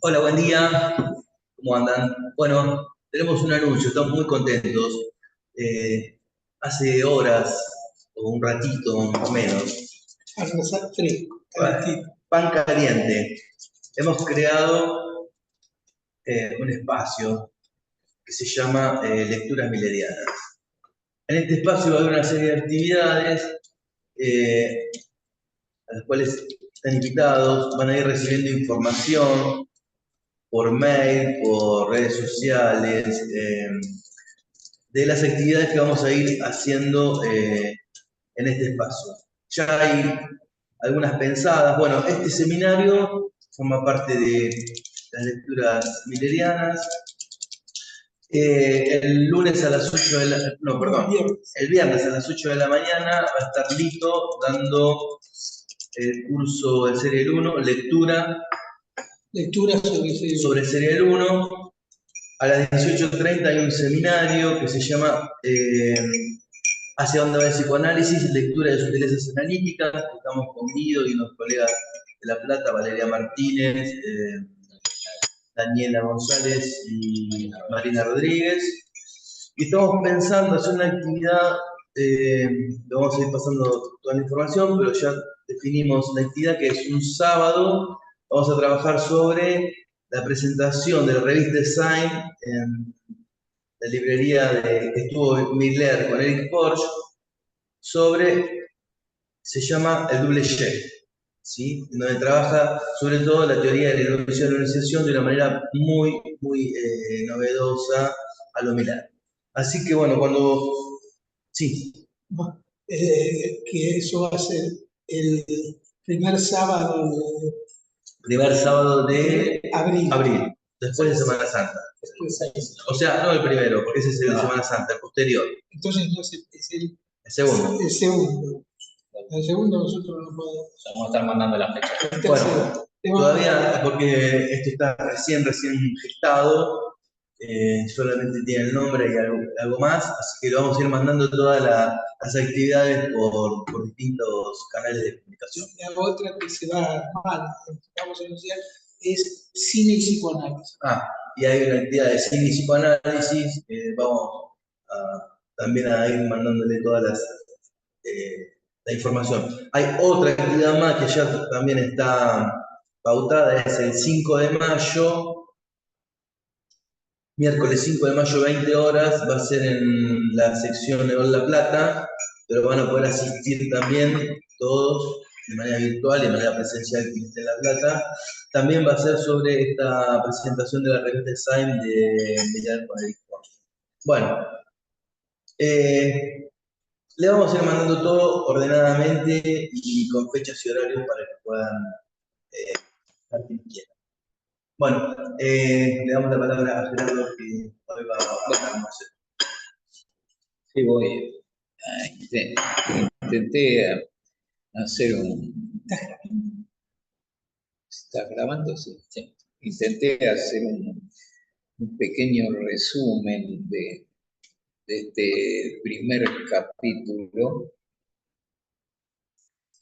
Hola, buen día. ¿Cómo andan? Bueno, tenemos un anuncio, estamos muy contentos. Hace horas, o un ratito más o menos, pan caliente. Hemos creado un espacio que se llama Lecturas Milerianas. En este espacio va a haber una serie de actividades a las cuales están invitados, van a ir recibiendo información por mail, por redes sociales, de las actividades que vamos a ir haciendo en este espacio. Ya hay algunas pensadas. Bueno, este seminario forma parte de las lecturas milerianas. El lunes a las 8 de la... No, perdón. El viernes a las 8 de la mañana va a estar Lito dando el curso de Serial 1, lectura sobre Serial 1. A las 18:30 hay un seminario que se llama Hacia dónde va el psicoanálisis, lectura de sutilezas analíticas. Estamos con Guido y unos colegas de La Plata, Valeria Martínez, Daniela González y Marina Rodríguez. Y estamos pensando hacer una actividad, le vamos a ir pasando toda la información, pero ya definimos la actividad que es un sábado. Vamos a trabajar sobre la presentación de la revista Design en la librería que estuvo Miller con Eric Porsche, se llama el double J, ¿sí? Donde trabaja sobre todo la teoría de la enunciación de una manera muy novedosa a lo Miller. Así que bueno, cuando... Sí. Que eso va a ser el primer sábado de abril, después de Semana Santa. O sea, no el primero, porque ese es el de Semana Santa, el posterior. Entonces no es el segundo. El segundo. El segundo nosotros no podemos. Vamos a estar mandando la fecha. Bueno, todavía, porque esto está recién gestado, solamente tiene el nombre y algo más, así que lo vamos a ir mandando todas las actividades por distintos canales de comunicación. La otra que se va a armar, vamos a anunciar, es cine y psicoanálisis. Y hay una actividad de cine y psicoanálisis, vamos también a ir mandándole todas la información. Hay otra actividad más que ya también está pautada, es el 5 de mayo, miércoles 5 de mayo, 20 horas, va a ser en la sección de La Plata, pero van a poder asistir también todos de manera virtual y de manera presencial quien esté en La Plata. También va a ser sobre esta presentación de la revista Design de Miller con Eric Porsche. Bueno, le vamos a ir mandando todo ordenadamente y con fechas y horarios para que puedan estar quien quieran. Bueno, le damos la palabra a Gerardo que hoy va a almorzar. Sí, voy. Intenté hacer un... ¿Estás grabando? Sí. Intenté hacer un pequeño resumen de este primer capítulo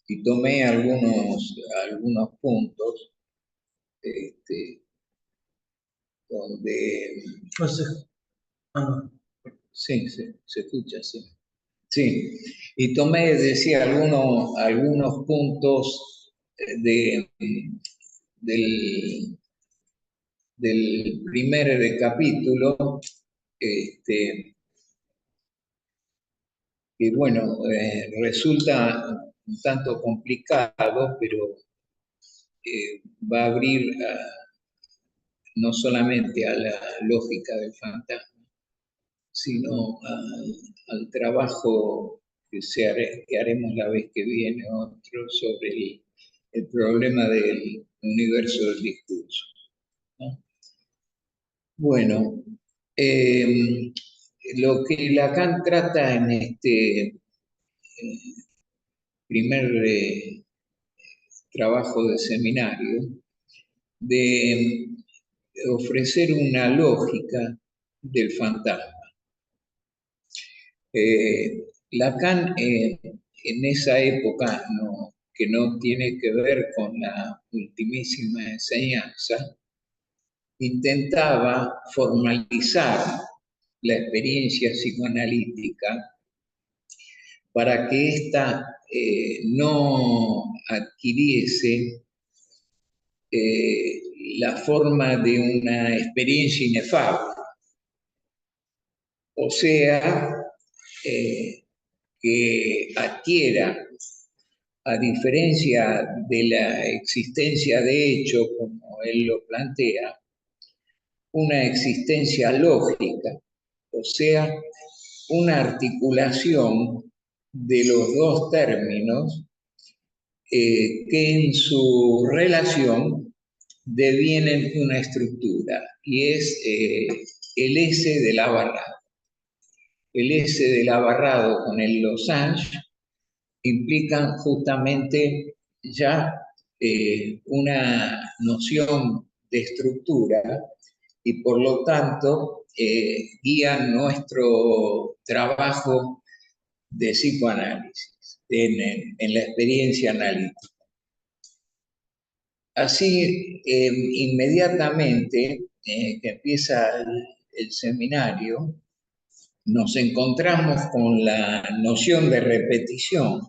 y tomé algunos puntos donde... No sé. Sí, se escucha, sí. Sí, y tomé, decía, algunos puntos del primer capítulo, que bueno, resulta un tanto complicado, pero va a abrir no solamente a la lógica del fantasma, sino al trabajo que haremos la vez que viene, otro sobre el problema del universo del discurso, ¿no? Bueno, lo que Lacan trata en este primer trabajo de seminario, de ofrecer una lógica del fantasma. Lacan en esa época que no tiene que ver con la ultimísima enseñanza, intentaba formalizar la experiencia psicoanalítica para que ésta no adquiriese la forma de una experiencia inefable. O sea, que adquiera, a diferencia de la existencia de hecho, como él lo plantea, una existencia lógica, o sea, una articulación de los dos términos que en su relación devienen una estructura, y es el S de Labarrado. El S de Labarrado con el losange implican justamente ya una noción de estructura y por lo tanto guían nuestro trabajo de psicoanálisis en la experiencia analítica. Así, inmediatamente que empieza el seminario, nos encontramos con la noción de repetición,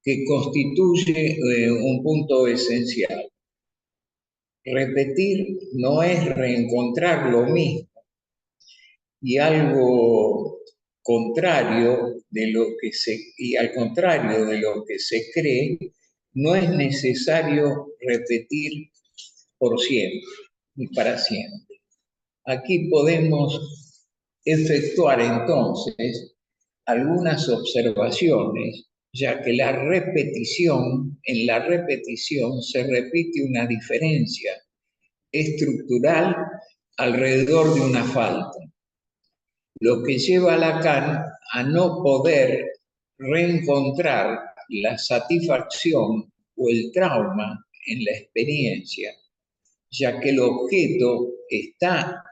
que constituye un punto esencial. Repetir no es reencontrar lo mismo, y algo contrario de lo que y al contrario de lo que se cree, no es necesario repetir por siempre ni para siempre. Aquí podemos efectuar entonces algunas observaciones, ya que en la repetición se repite una diferencia estructural alrededor de una falta, lo que lleva a Lacan a no poder reencontrar la satisfacción o el trauma en la experiencia, ya que el objeto está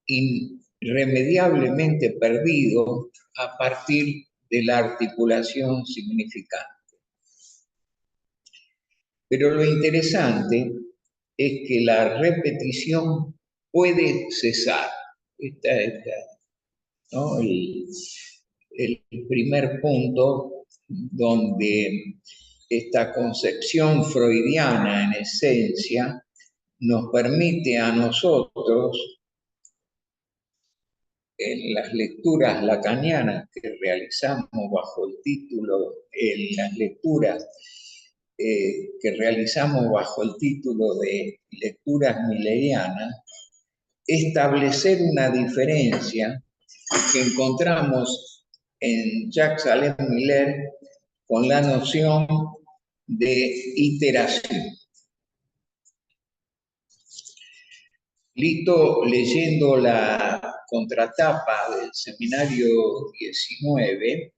irremediablemente perdido a partir de la articulación significante. Pero lo interesante es que la repetición puede cesar. ¿No? El primer punto donde esta concepción freudiana en esencia nos permite a nosotros, en las lecturas lacanianas que realizamos bajo el título, en las lecturas que realizamos bajo el título de lecturas millerianas, establecer una diferencia que encontramos en Jacques Alain Miller con la noción de iteración. Lito, leyendo la contratapa del seminario 19,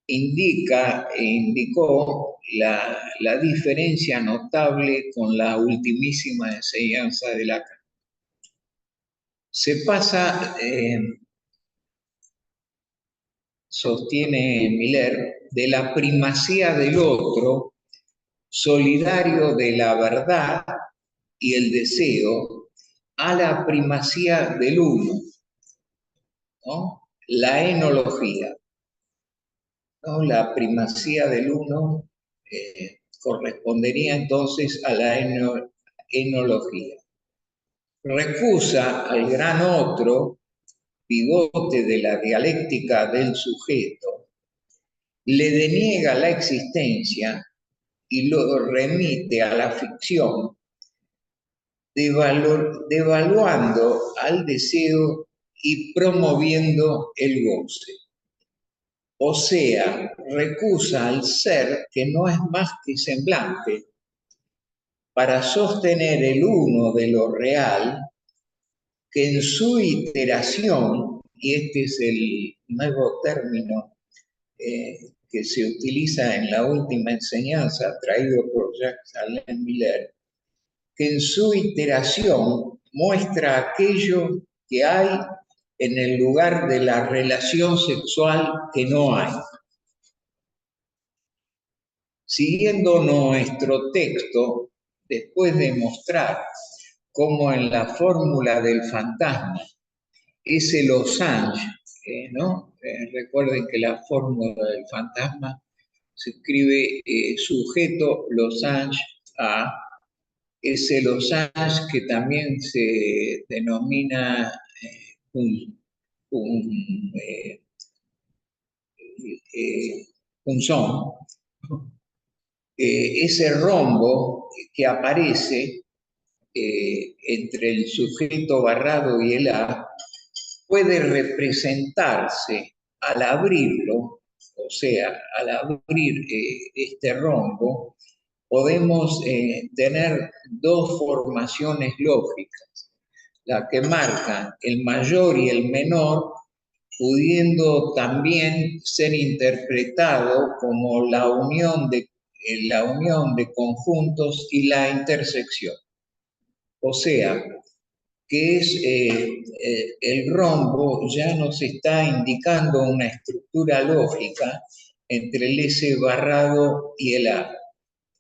indicó la diferencia notable con la ultimísima enseñanza de Lacan. Se pasa, sostiene Miller, de la primacía del otro, solidario de la verdad y el deseo, a la primacía del uno, ¿no? La enología. ¿No? La primacía del uno correspondería entonces a la enología. Recusa al gran otro, pivote de la dialéctica del sujeto, le deniega la existencia y lo remite a la ficción, devaluando al deseo y promoviendo el goce. O sea, recusa al ser que no es más que semblante para sostener el uno de lo real, que en su iteración, y este es el nuevo término que se utiliza en la última enseñanza traído por Jacques Alain Miller, que en su iteración muestra aquello que hay en el lugar de la relación sexual que no hay. Siguiendo nuestro texto, después de mostrar cómo en la fórmula del fantasma, ese losange, ¿no? Recuerden que la fórmula del fantasma se escribe sujeto losange a ese losange que también se denomina un, punzón, ese rombo que aparece entre el sujeto barrado y el A puede representarse al abrirlo, o sea, al abrir este rombo, podemos tener dos formaciones lógicas, la que marcan el mayor y el menor, pudiendo también ser interpretado como la unión de conjuntos y la intersección. O sea, que es el rombo ya nos está indicando una estructura lógica entre el S barrado y el A,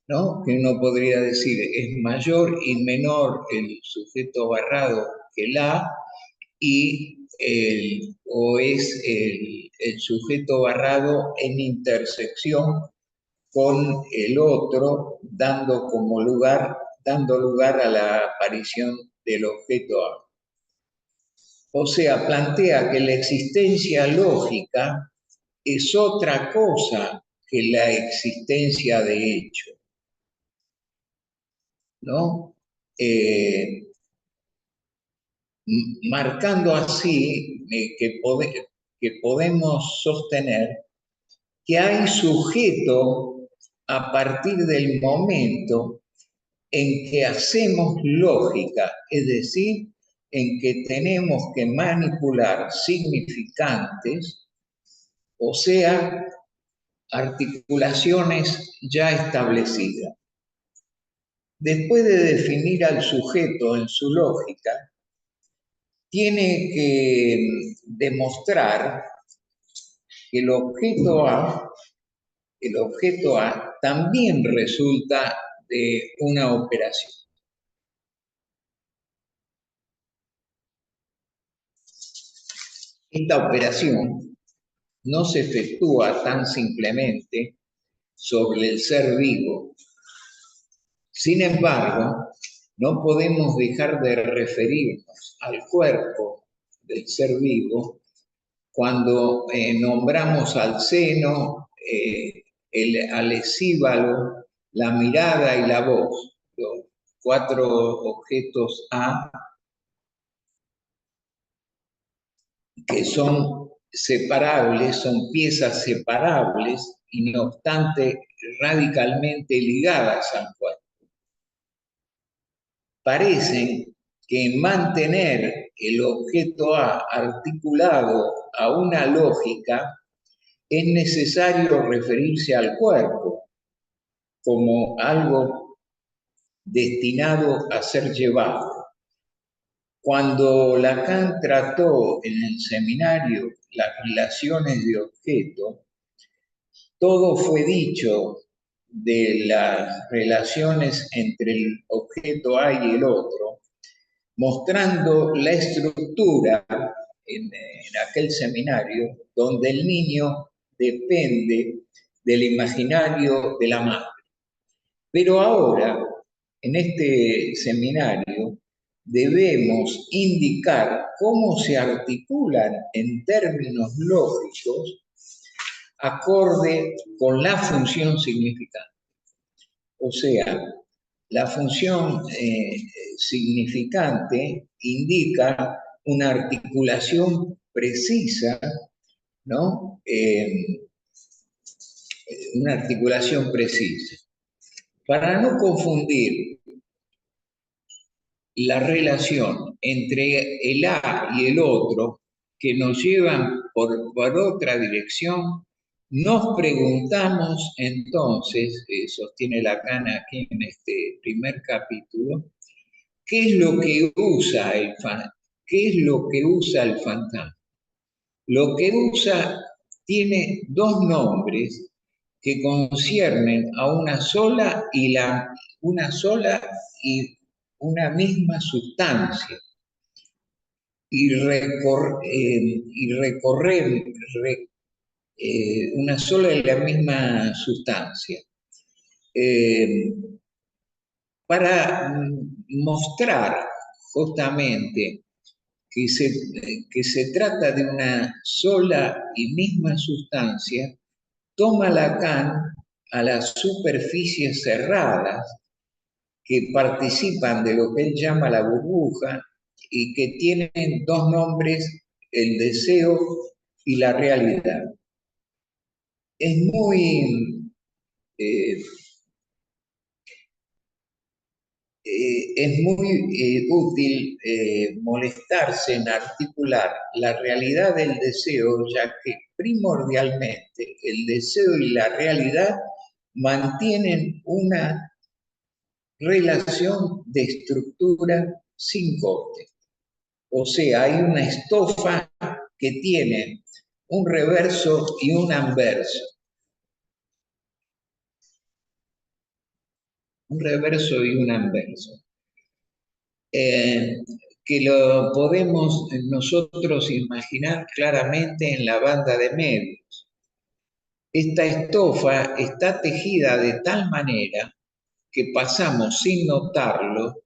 ¿no? Que uno podría decir es mayor y menor el sujeto barrado que el A o es el sujeto barrado en intersección con el otro, dando lugar a la aparición del objeto A. O sea, plantea que la existencia lógica es otra cosa que la existencia de hecho, ¿no? Marcando así que podemos sostener que hay sujeto a partir del momento en que hacemos lógica, es decir, en que tenemos que manipular significantes, o sea, articulaciones ya establecidas. Después de definir al sujeto en su lógica, tiene que demostrar que el objeto A también resulta de una operación. Esta operación no se efectúa tan simplemente sobre el ser vivo. Sin embargo, no podemos dejar de referirnos al cuerpo del ser vivo cuando nombramos al seno, al escíbalo, la mirada y la voz, los 4 objetos A que son separables, son piezas separables y no obstante radicalmente ligadas al cuerpo. Parecen que mantener el objeto A articulado a una lógica es necesario referirse al cuerpo como algo destinado a ser llevado. Cuando Lacan trató en el seminario las relaciones de objeto, todo fue dicho de las relaciones entre el objeto A y el otro, mostrando la estructura en aquel seminario donde el niño depende del imaginario de la madre. Pero ahora, en este seminario, debemos indicar cómo se articulan en términos lógicos acorde con la función significante. O sea, la función significante indica una articulación precisa, ¿no? Una articulación precisa. Para no confundir la relación entre el A y el otro, que nos llevan por otra dirección, nos preguntamos entonces, sostiene Lacan aquí en este primer capítulo, ¿qué es lo que usa el fantasma? Lo que usa tiene dos nombres que conciernen a una sola y una misma sustancia una sola y la misma sustancia. Para mostrar justamente que se trata de una sola y misma sustancia, toma Lacan a las superficies cerradas que participan de lo que él llama la burbuja y que tienen dos nombres, el deseo y la realidad. Es muy útil molestarse en articular la realidad del deseo, ya que primordialmente el deseo y la realidad mantienen una relación de estructura sin corte. O sea, hay una estofa que tiene un reverso y un anverso. Un reverso y un anverso. Que lo podemos nosotros imaginar claramente en la banda de medios. Esta estofa está tejida de tal manera que pasamos sin notarlo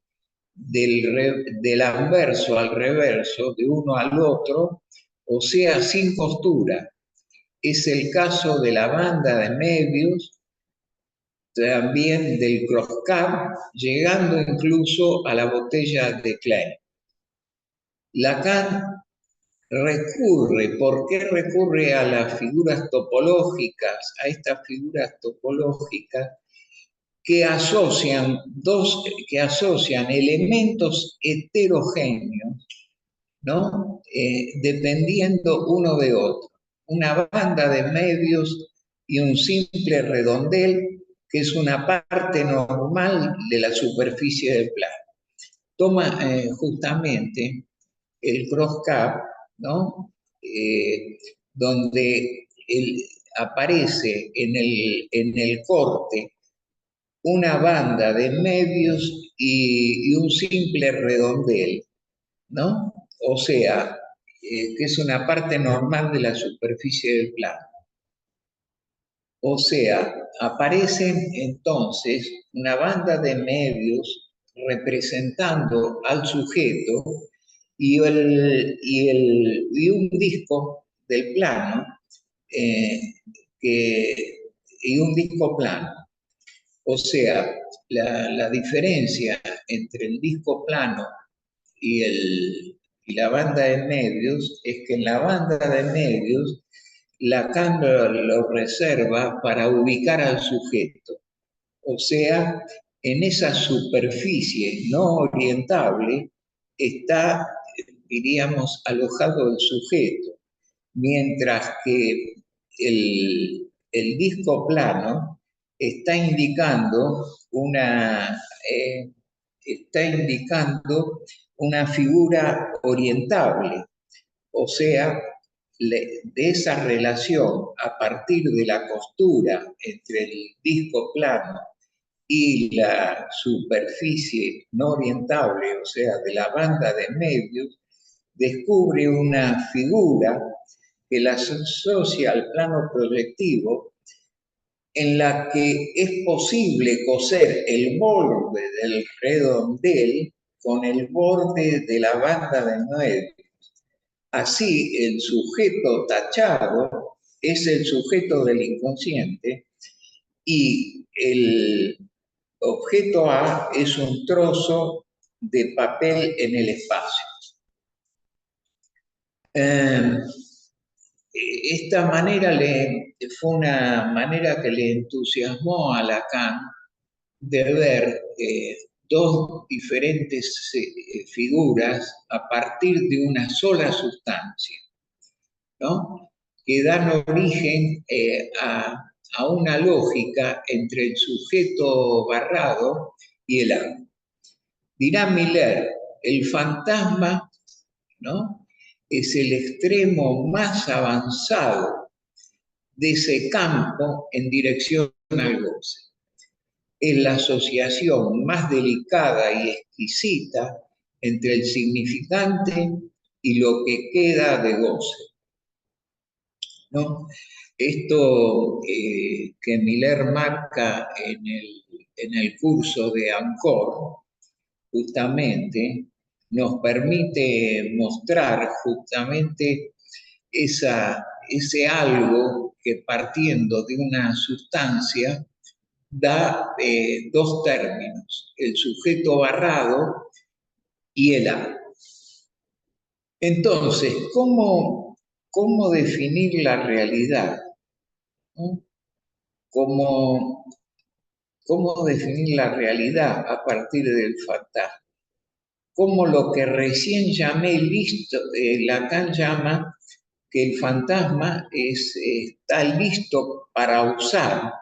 del anverso al reverso, de uno al otro, o sea, sin costura. Es el caso de la banda de medios, también del cross-cap, llegando incluso a la botella de Klein. Lacan recurre, ¿por qué recurre a las figuras topológicas, a estas figuras topológicas que asocian elementos heterogéneos, ¿no? Dependiendo uno de otro? Una banda de medios y un simple redondel que es una parte normal de la superficie del plano. Toma justamente el cross-cap, ¿no? Donde aparece en el corte una banda de medios y un simple redondel, ¿no? O sea, que es una parte normal de la superficie del plano. O sea, aparecen entonces una banda de medios representando al sujeto y un disco del plano, y un disco plano. O sea, la diferencia entre el disco plano y la banda de medios es que en la banda de medios Lacan lo reserva para ubicar al sujeto. O sea, en esa superficie no orientable está, diríamos, alojado el sujeto, mientras que el disco plano está indicando una figura orientable, o sea, de esa relación a partir de la costura entre el disco plano y la superficie no orientable, o sea, de la banda de medios, descubre una figura que la asocia al plano proyectivo, en la que es posible coser el borde del redondel con el borde de la banda de medios. Así, el sujeto tachado es el sujeto del inconsciente y el objeto A es un trozo de papel en el espacio. Esta manera fue una manera que le entusiasmó a Lacan de ver dos diferentes figuras a partir de una sola sustancia, ¿no? Que dan origen a una lógica entre el sujeto barrado y el amo. Dirá Miller, el fantasma, ¿no?, es el extremo más avanzado de ese campo en dirección al goce. Es la asociación más delicada y exquisita entre el significante y lo que queda de goce, ¿no? Esto que Miller marca en el curso de Ancor, justamente, nos permite mostrar justamente ese algo que partiendo de una sustancia da dos términos, el sujeto barrado y el algo. Entonces, ¿cómo definir la realidad? ¿No? ¿Cómo definir la realidad a partir del fantasma? Como lo que recién llamé listo, Lacan llama que el fantasma está listo para usar.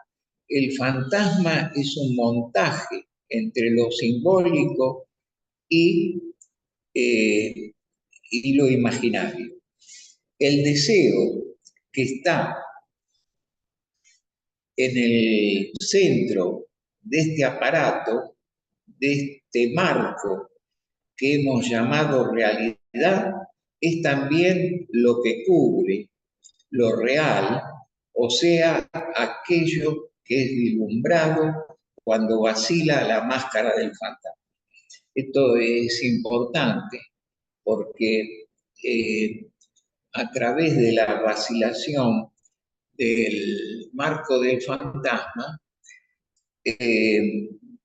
El fantasma es un montaje entre lo simbólico y, y lo imaginario. El deseo que está en el centro de este aparato, de este marco que hemos llamado realidad, es también lo que cubre lo real, o sea, aquello que es vislumbrado cuando vacila la máscara del fantasma. Esto es importante porque a través de la vacilación del marco del fantasma,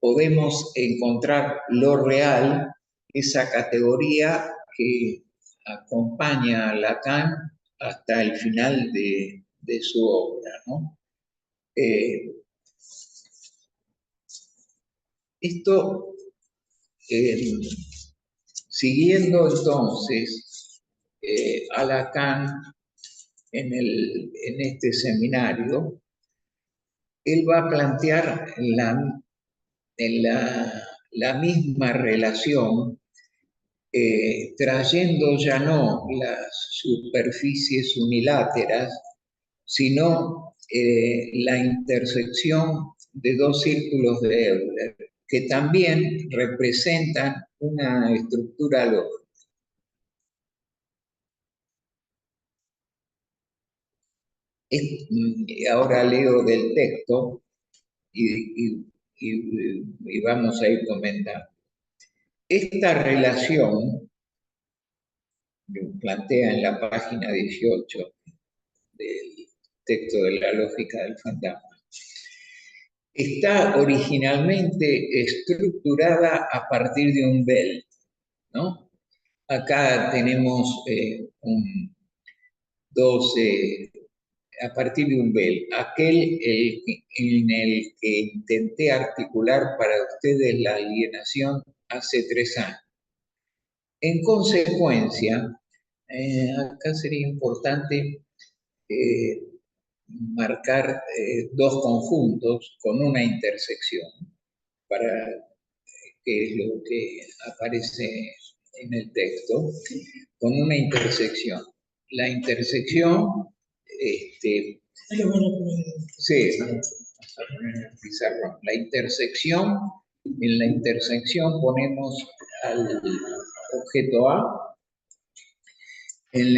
podemos encontrar lo real, esa categoría que acompaña a Lacan hasta el final de su obra, ¿no? Esto, siguiendo entonces a Lacan en este seminario, él va a plantear la misma relación, trayendo ya no las superficies uniláteras, sino la intersección de dos círculos de Euler, que también representan una estructura lógica. Ahora leo del texto y vamos a ir comentando. Esta relación, lo plantea en la página 18 del texto de la lógica del fantasma, está originalmente estructurada a partir de un belt, ¿no? Acá tenemos a partir de un belt, aquel en el que intenté articular para ustedes la alienación hace 3 años. En consecuencia, acá sería importante marcar dos conjuntos con una intersección, que es lo que aparece en el texto, con una intersección. La intersección, sí, la intersección, en la intersección ponemos al objeto A, en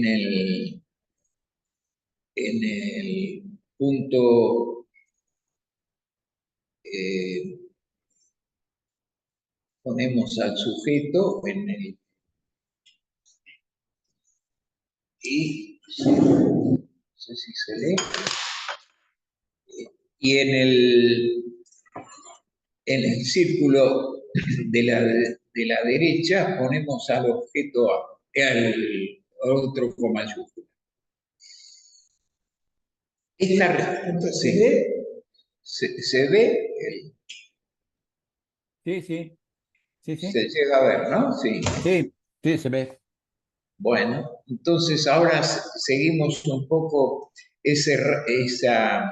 el punto ponemos al sujeto y no sé si se lee, y en el círculo de la derecha ponemos al objeto A, al otro con mayúscula. ¿Se ve? Sí. Se llega a ver, ¿no? Sí. Sí, se ve. Bueno, entonces ahora seguimos un poco esa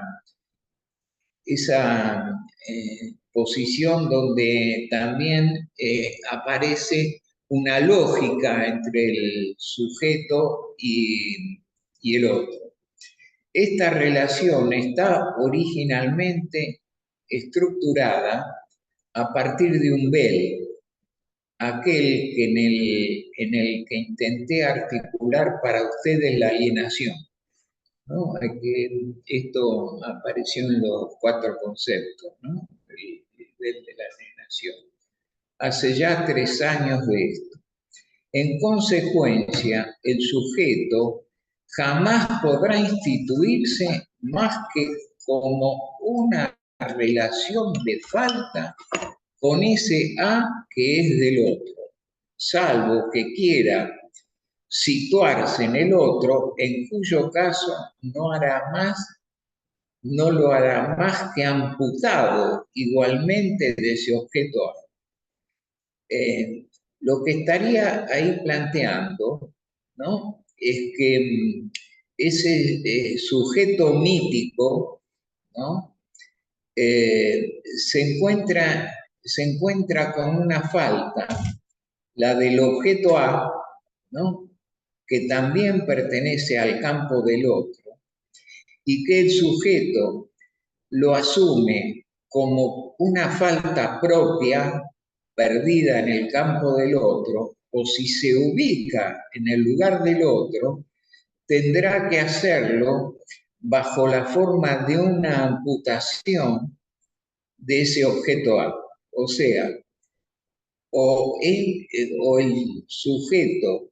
posición donde también aparece una lógica entre el sujeto y el otro. esta relación está originalmente estructurada a partir de un vel, aquel que en el que intenté articular para ustedes la alienación, ¿no? Esto apareció en los 4 conceptos, ¿no? El vel de la alienación. Hace ya 3 años de esto. En consecuencia, el sujeto jamás podrá instituirse más que como una relación de falta con ese A que es del otro, salvo que quiera situarse en el otro, en cuyo caso no lo hará más que amputado igualmente de ese objeto A. Lo que estaría ahí planteando, ¿no?, es que ese sujeto mítico, ¿no?, se encuentra con una falta, la del objeto A, ¿no?, que también pertenece al campo del otro, y que el sujeto lo asume como una falta propia perdida en el campo del otro, o si se ubica en el lugar del otro, tendrá que hacerlo bajo la forma de una amputación de ese objeto A. O sea, o el sujeto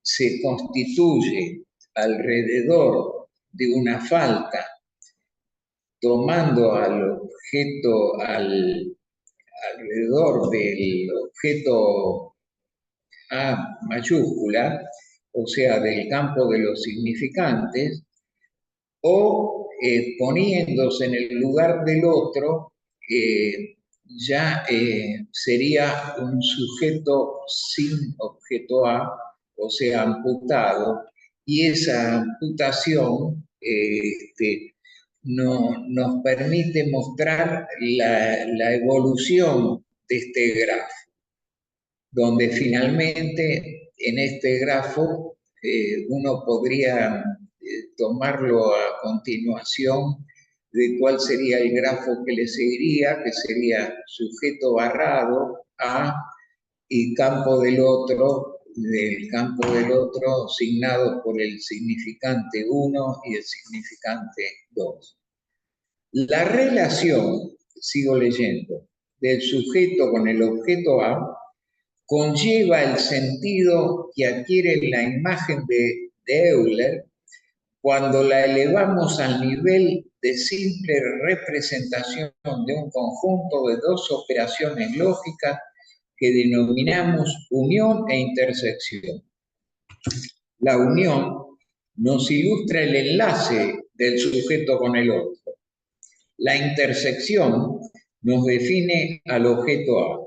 se constituye alrededor de una falta, tomando alrededor del objeto A mayúscula, o sea, del campo de los significantes, o poniéndose en el lugar del otro, ya sería un sujeto sin objeto A, o sea, amputado, y esa amputación nos permite mostrar la evolución de este grafo, donde finalmente en este grafo uno podría tomarlo a continuación de cuál sería el grafo que le seguiría, que sería sujeto barrado A y campo del otro signado por el significante 1 y el significante 2. La relación, sigo leyendo, del sujeto con el objeto A conlleva el sentido que adquiere la imagen de Euler cuando la elevamos al nivel de simple representación de un conjunto de 2 operaciones lógicas que denominamos unión e intersección. La unión nos ilustra el enlace del sujeto con el otro. La intersección nos define al objeto A.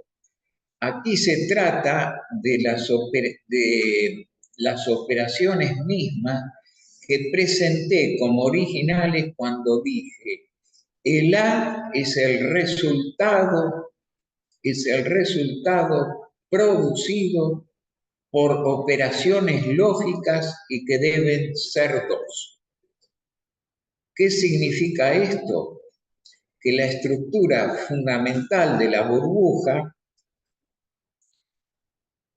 Aquí se trata de las operaciones mismas que presenté como originales cuando dije, el A es el resultado producido por operaciones lógicas y que deben ser 2. ¿Qué significa esto? Que la estructura fundamental de la burbuja,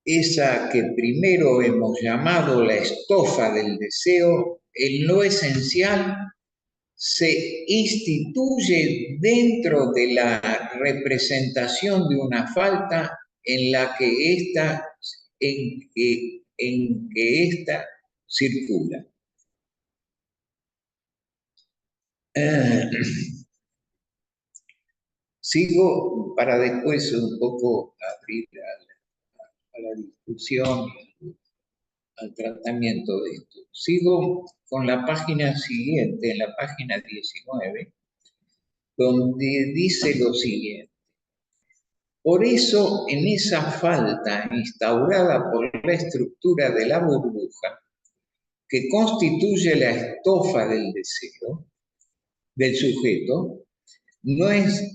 esa que primero hemos llamado la estofa del deseo, en lo esencial se instituye dentro de la representación de una falta en que ésta circula. Sigo para después un poco abrir a la discusión, al tratamiento de esto. Sigo con la página siguiente, en la página 19, donde dice lo siguiente. Por eso, en esa falta instaurada por la estructura de la burbuja, que constituye la estofa del deseo, del sujeto, no es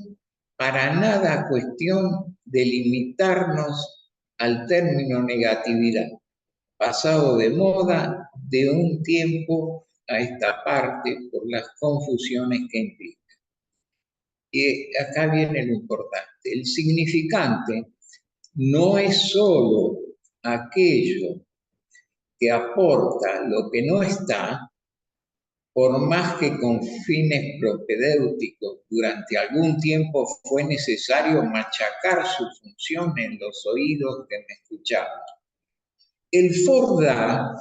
para nada cuestión de limitarnos al término negatividad, pasado de moda de un tiempo a esta parte por las confusiones que implica. Y acá viene lo importante. El significante no es solo aquello que aporta lo que no está, por más que con fines propedéuticos durante algún tiempo fue necesario machacar su función en los oídos que me escuchaban. El Forda,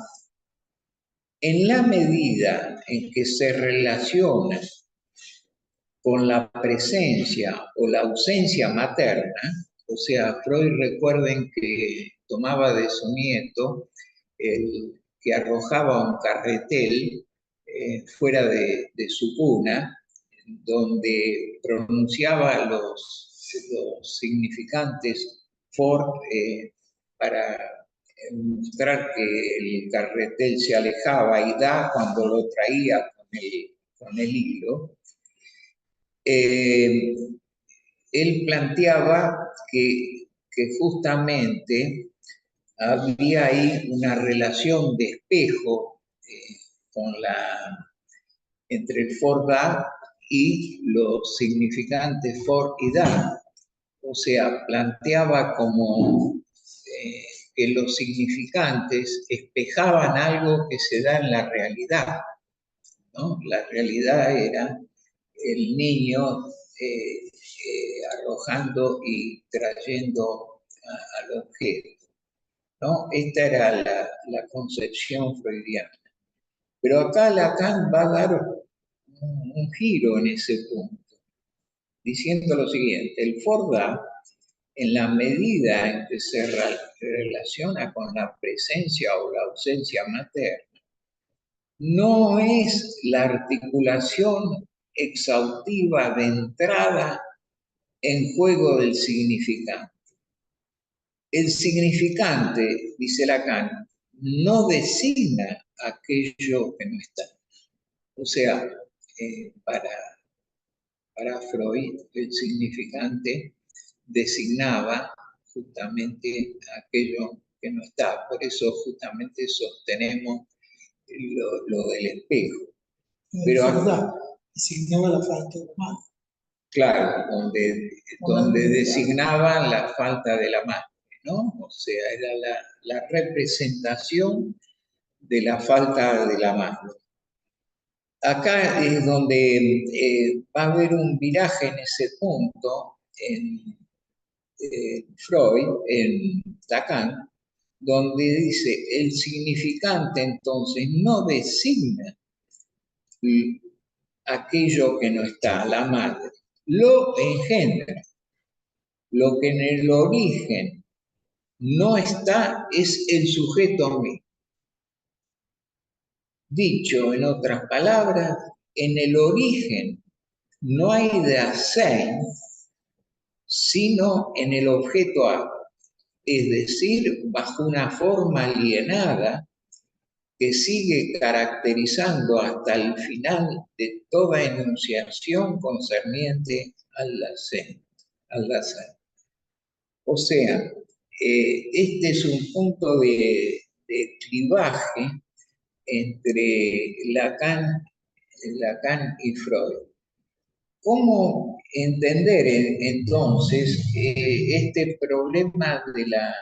en la medida en que se relaciona con la presencia o la ausencia materna, o sea, Freud, recuerden que tomaba de su nieto el que arrojaba un carretel fuera de su cuna, donde pronunciaba los significantes for para mostrar que el carretel se alejaba, y da cuando lo traía con el hilo. Él planteaba que justamente había ahí una relación de espejo entre el for-da y los significantes for y da. O sea, planteaba como que los significantes espejaban algo que se da en la realidad, ¿no? La realidad era el niño arrojando y trayendo al objeto, ¿no? Esta era la concepción freudiana. Pero acá Lacan va a dar un giro en ese punto, diciendo lo siguiente: el Forda, en la medida en que se relaciona con la presencia o la ausencia materna, no es la articulación exhaustiva de entrada en juego del significante. El significante, dice Lacan, no designa aquello que no está. O sea, para Freud, el significante designaba justamente aquello que no está. Por eso justamente sostenemos lo del espejo. Pero es verdad, designaba la falta de la madre. Claro, donde designaba la falta de la madre, ¿no? O sea, era la representación de la falta de la madre. Acá es donde va a haber un viraje en ese punto en Freud, en Lacan, donde dice: el significante entonces no designa aquello que no está, la madre, lo engendra. Lo que en el origen no está es el sujeto mismo. Dicho en otras palabras, en el origen no hay Dasein, sino en el objeto A, es decir, bajo una forma alienada que sigue caracterizando hasta el final de toda enunciación concerniente al Dasein. O sea, este es un punto de clivaje entre Lacan y Freud. ¿Cómo entender entonces este problema de la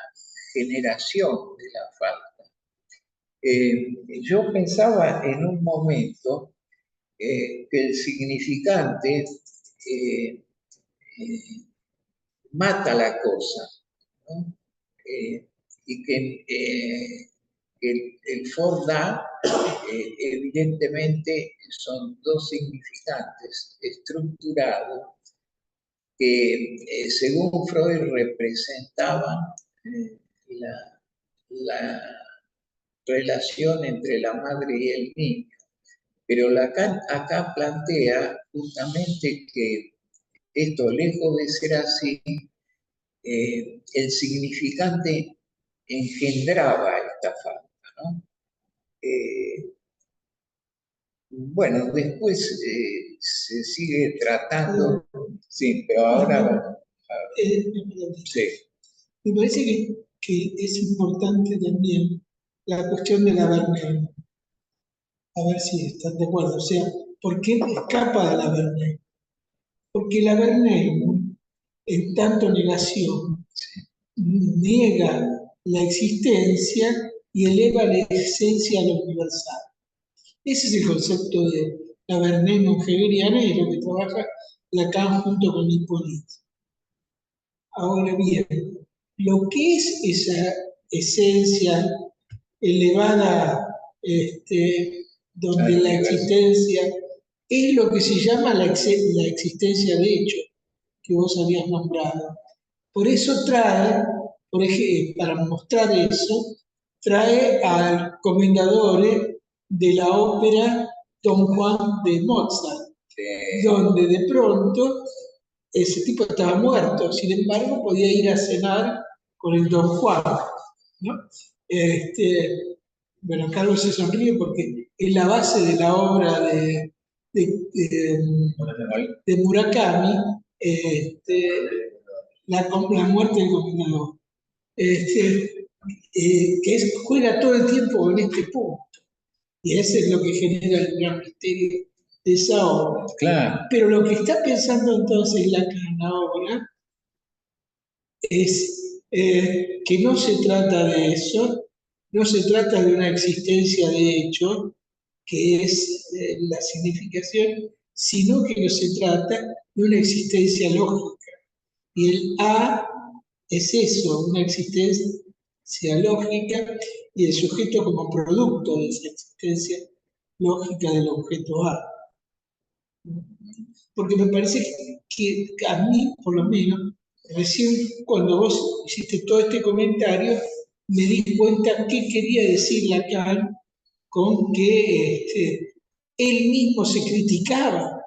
generación de la falta? Yo pensaba en un momento que el significante mata la cosa, ¿no? Y que el Forda, evidentemente, son dos significantes estructurados que, según Freud, representaban la relación entre la madre y el niño. Pero Lacan acá plantea justamente que esto, lejos de ser así, el significante engendraba esta falta, ¿no? Bueno, después se sigue tratando, sí, pero ahora... Sí. Me parece que es importante también la cuestión de la vergüenza. a ver si están de acuerdo. O sea, ¿por qué escapa de la Verneuil? Porque la Verneuil, en tanto negación, niega la existencia y eleva la esencia a lo universal. Ese es el concepto de la Verneuil hegeliana y lo que trabaja Lacan junto con Hippolyte. Ahora bien, lo que es esa esencia elevada, donde la existencia es lo que se llama la existencia de hecho, que vos habías nombrado. Por eso trae, por ejemplo, para mostrar eso, trae al comendador de la ópera Don Juan de Mozart, donde de pronto ese tipo estaba muerto, sin embargo podía ir a cenar con el Don Juan, ¿no? Bueno, Carlos se sonríe porque es la base de la obra de, de- de Murakami, la muerte del comendador, juega todo el tiempo en este punto. Y ese es lo que genera el gran misterio de esa obra. Claro. Pero lo que está pensando entonces Lacan ahora es que no se trata de eso, no se trata de una existencia de hecho, que es la significación, sino que no se trata de una existencia lógica. Y el A es eso, una existencia lógica y el sujeto como producto de esa existencia lógica del objeto A. Porque me parece que a mí, por lo menos, recién cuando vos hiciste todo este comentario, me di cuenta qué quería decir Lacan con que él mismo se criticaba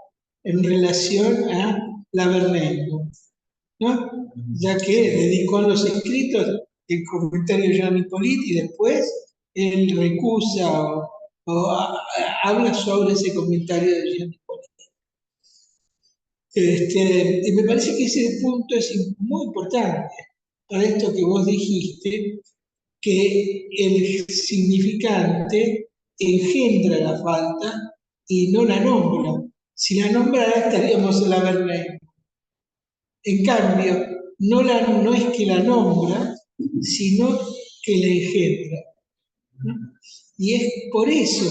en relación a la Verneuil, ¿no? Ya que dedicó a los escritos el comentario de Jean Hippolyte y después él recusa habla sobre ese comentario de Jean Hippolyte. Y me parece que ese punto es muy importante para esto que vos dijiste, que el significante engendra la falta y no la nombra. Si la nombrara estaríamos en la Verneuil. En cambio, no es que la nombra, sino que la engendra, ¿no? Y es por eso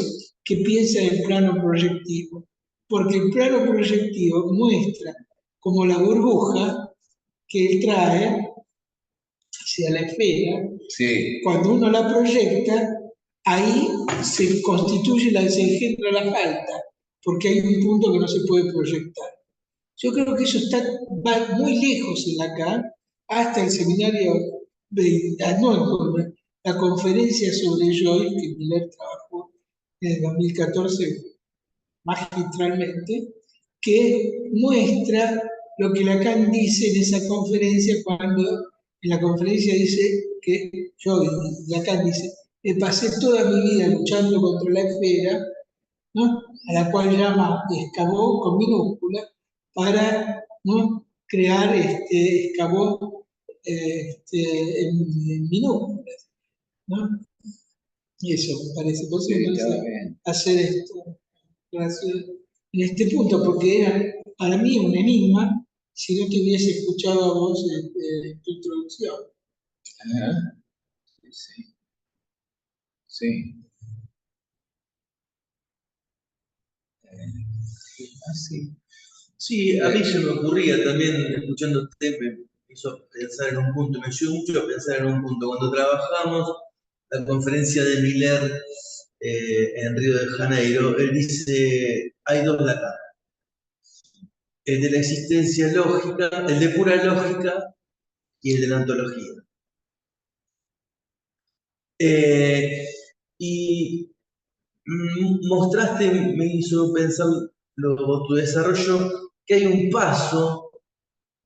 que piensa en el plano proyectivo, porque el plano proyectivo muestra como la burbuja que él trae hacia la esfera, Sí. cuando uno la proyecta, ahí se constituye, se engendra la falta, porque hay un punto que no se puede proyectar. Yo creo que eso va muy lejos en Lacan, hasta el seminario no, la conferencia sobre Joyce, que Miller trabajó en el 2014 magistralmente, que muestra lo que Lacan dice en esa conferencia, cuando en la conferencia dice que Lacan dice, me pasé toda mi vida luchando contra la esfera, ¿no? A la cual llama Escabó con minúscula, para, ¿no?, crear Escabó en minúsculas, ¿no? Y eso me parece posible, hacer esto en este punto, porque era para mí un enigma si no te hubiese escuchado a vos tu introducción. Ajá. Sí. Sí. Así. Sí, a mí se me ocurría también, escuchándote, me hizo pensar en un punto, me ayudó mucho a pensar en un punto. Cuando trabajamos la conferencia de Miller en Río de Janeiro, él dice, hay dos Lacan, el de la existencia lógica, el de pura lógica y el de la ontología. Y mostraste, me hizo pensar tu desarrollo, que hay un paso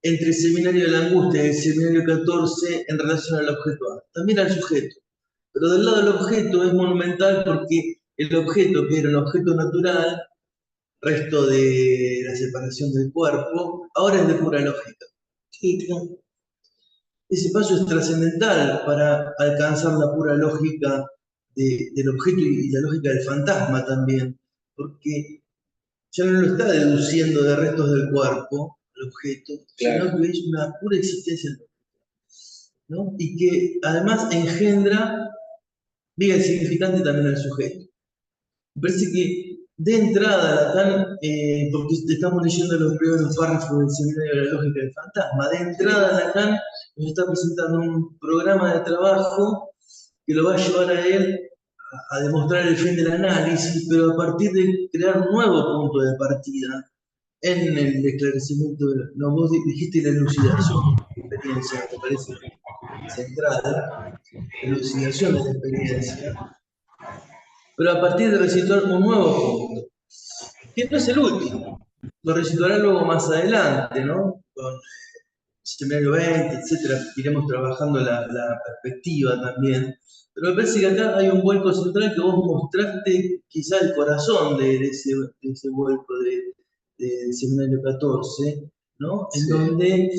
entre el seminario de la angustia y el seminario 14 en relación al objeto A, también al sujeto. Pero del lado del objeto es monumental porque el objeto, que era un objeto natural, resto de la separación del cuerpo, ahora es de pura lógica. Sí, claro. Ese paso es trascendental para alcanzar la pura lógica del objeto y la lógica del fantasma también, porque ya no lo está deduciendo de restos del cuerpo, el objeto, Claro. sino que es una pura existencia, ¿no? Y que además engendra vida significante también al sujeto. Me parece que de entrada, Lacan, porque estamos leyendo los primeros párrafos del Seminario de la Lógica del Fantasma, de entrada Lacan nos está presentando un programa de trabajo que lo va a llevar a él a demostrar el fin del análisis, pero a partir de crear un nuevo punto de partida en el esclarecimiento, no, vos dijiste la elucidación de la experiencia, me parece central, la elucidación de la experiencia, pero a partir de resituar un nuevo punto, que no es el último, lo resituará luego más adelante, ¿no? Con el seminario 20, etcétera, iremos trabajando la perspectiva también. Pero me parece que acá hay un vuelco central que vos mostraste quizá el corazón de ese vuelco del seminario 14, ¿no? En Sí. donde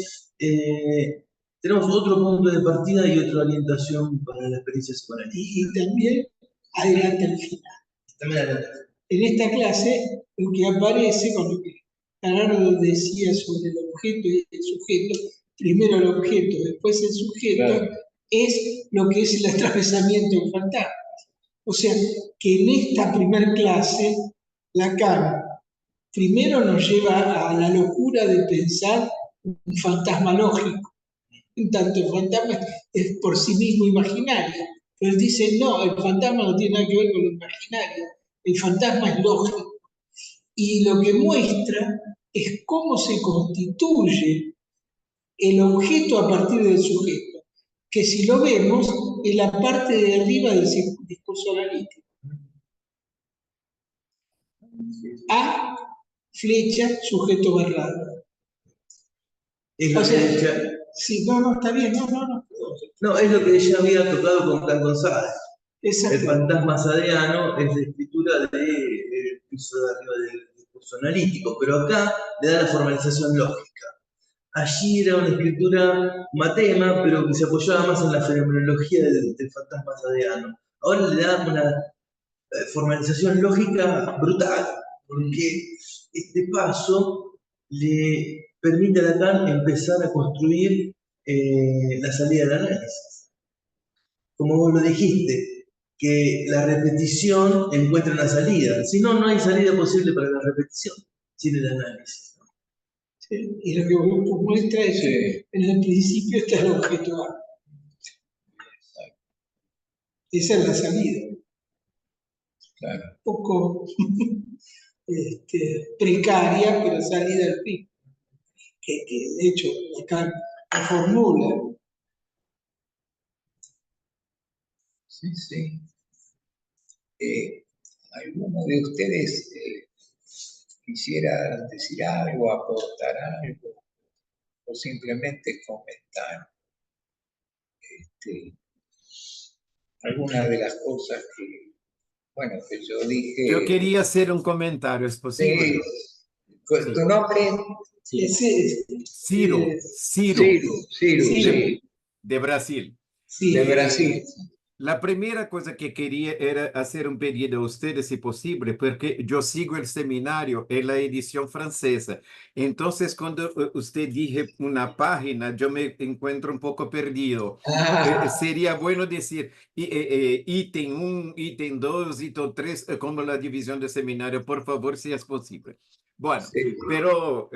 tenemos otro punto de partida y otra orientación para la experiencia psicoanalítica. Y también adelante al final. También adelante. En esta clase, lo que aparece con lo que Gerardo decía sobre el objeto y el sujeto, primero el objeto, después el sujeto, Claro. es lo que es el atravesamiento del fantasma. O sea, que en esta primer clase, Lacan primero nos lleva a la locura de pensar un fantasma lógico. En tanto, el fantasma es por sí mismo imaginario. Pero él dice, no, el fantasma no tiene nada que ver con lo imaginario. El fantasma es lógico. Y lo que muestra es cómo se constituye el objeto a partir del sujeto, que si lo vemos es la parte de arriba del discurso analítico. A, flecha, sujeto barrado. Es lo O sea, que ella, sí, no, está bien, no. no, es lo que ella había tocado con Can González. El Exacto. fantasma sadeano es la escritura del piso de arriba del discurso analítico, pero acá le da la formalización lógica. Allí era una escritura matema, pero que se apoyaba más en la fenomenología del fantasma sadeano. Ahora le da una formalización lógica brutal, porque este paso le permite a Lacan empezar a construir la salida del análisis. Como vos lo dijiste, que la repetición encuentra una salida. Si no, no hay salida posible para la repetición sin el análisis. Sí, y lo que vos muestra es que en el principio está el objeto A. Esa es la salida. Claro. Un poco precaria, pero salida al fin. Que de hecho acá la formula. Sí, sí. ¿Alguno de ustedes quisiera decir algo, aportar algo, o simplemente comentar algunas de las cosas que, bueno, que yo dije? Yo quería hacer un comentario, ¿es posible? Sí. ¿Tu nombre? Ciro, Sí. de Brasil. Sí. De Brasil. La primera cosa que quería era hacer un pedido a ustedes, si posible, porque yo sigo el seminario en la edición francesa. Entonces, cuando usted dije una página, yo me encuentro un poco perdido. Sería bueno decir ítem 1, ítem 2, ítem 3, como la división del seminario, por favor, si es posible. Bueno, Sí. pero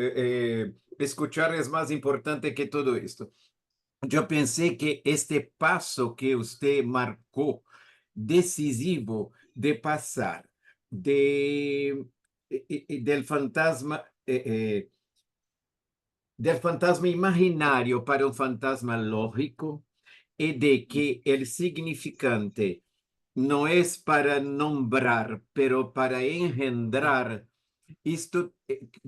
escuchar es más importante que todo esto. Yo pensé que este paso que usted marcó, decisivo de pasar del fantasma, del fantasma imaginario para un fantasma lógico, y de que el significante no es para nombrar, pero para engendrar. Esto,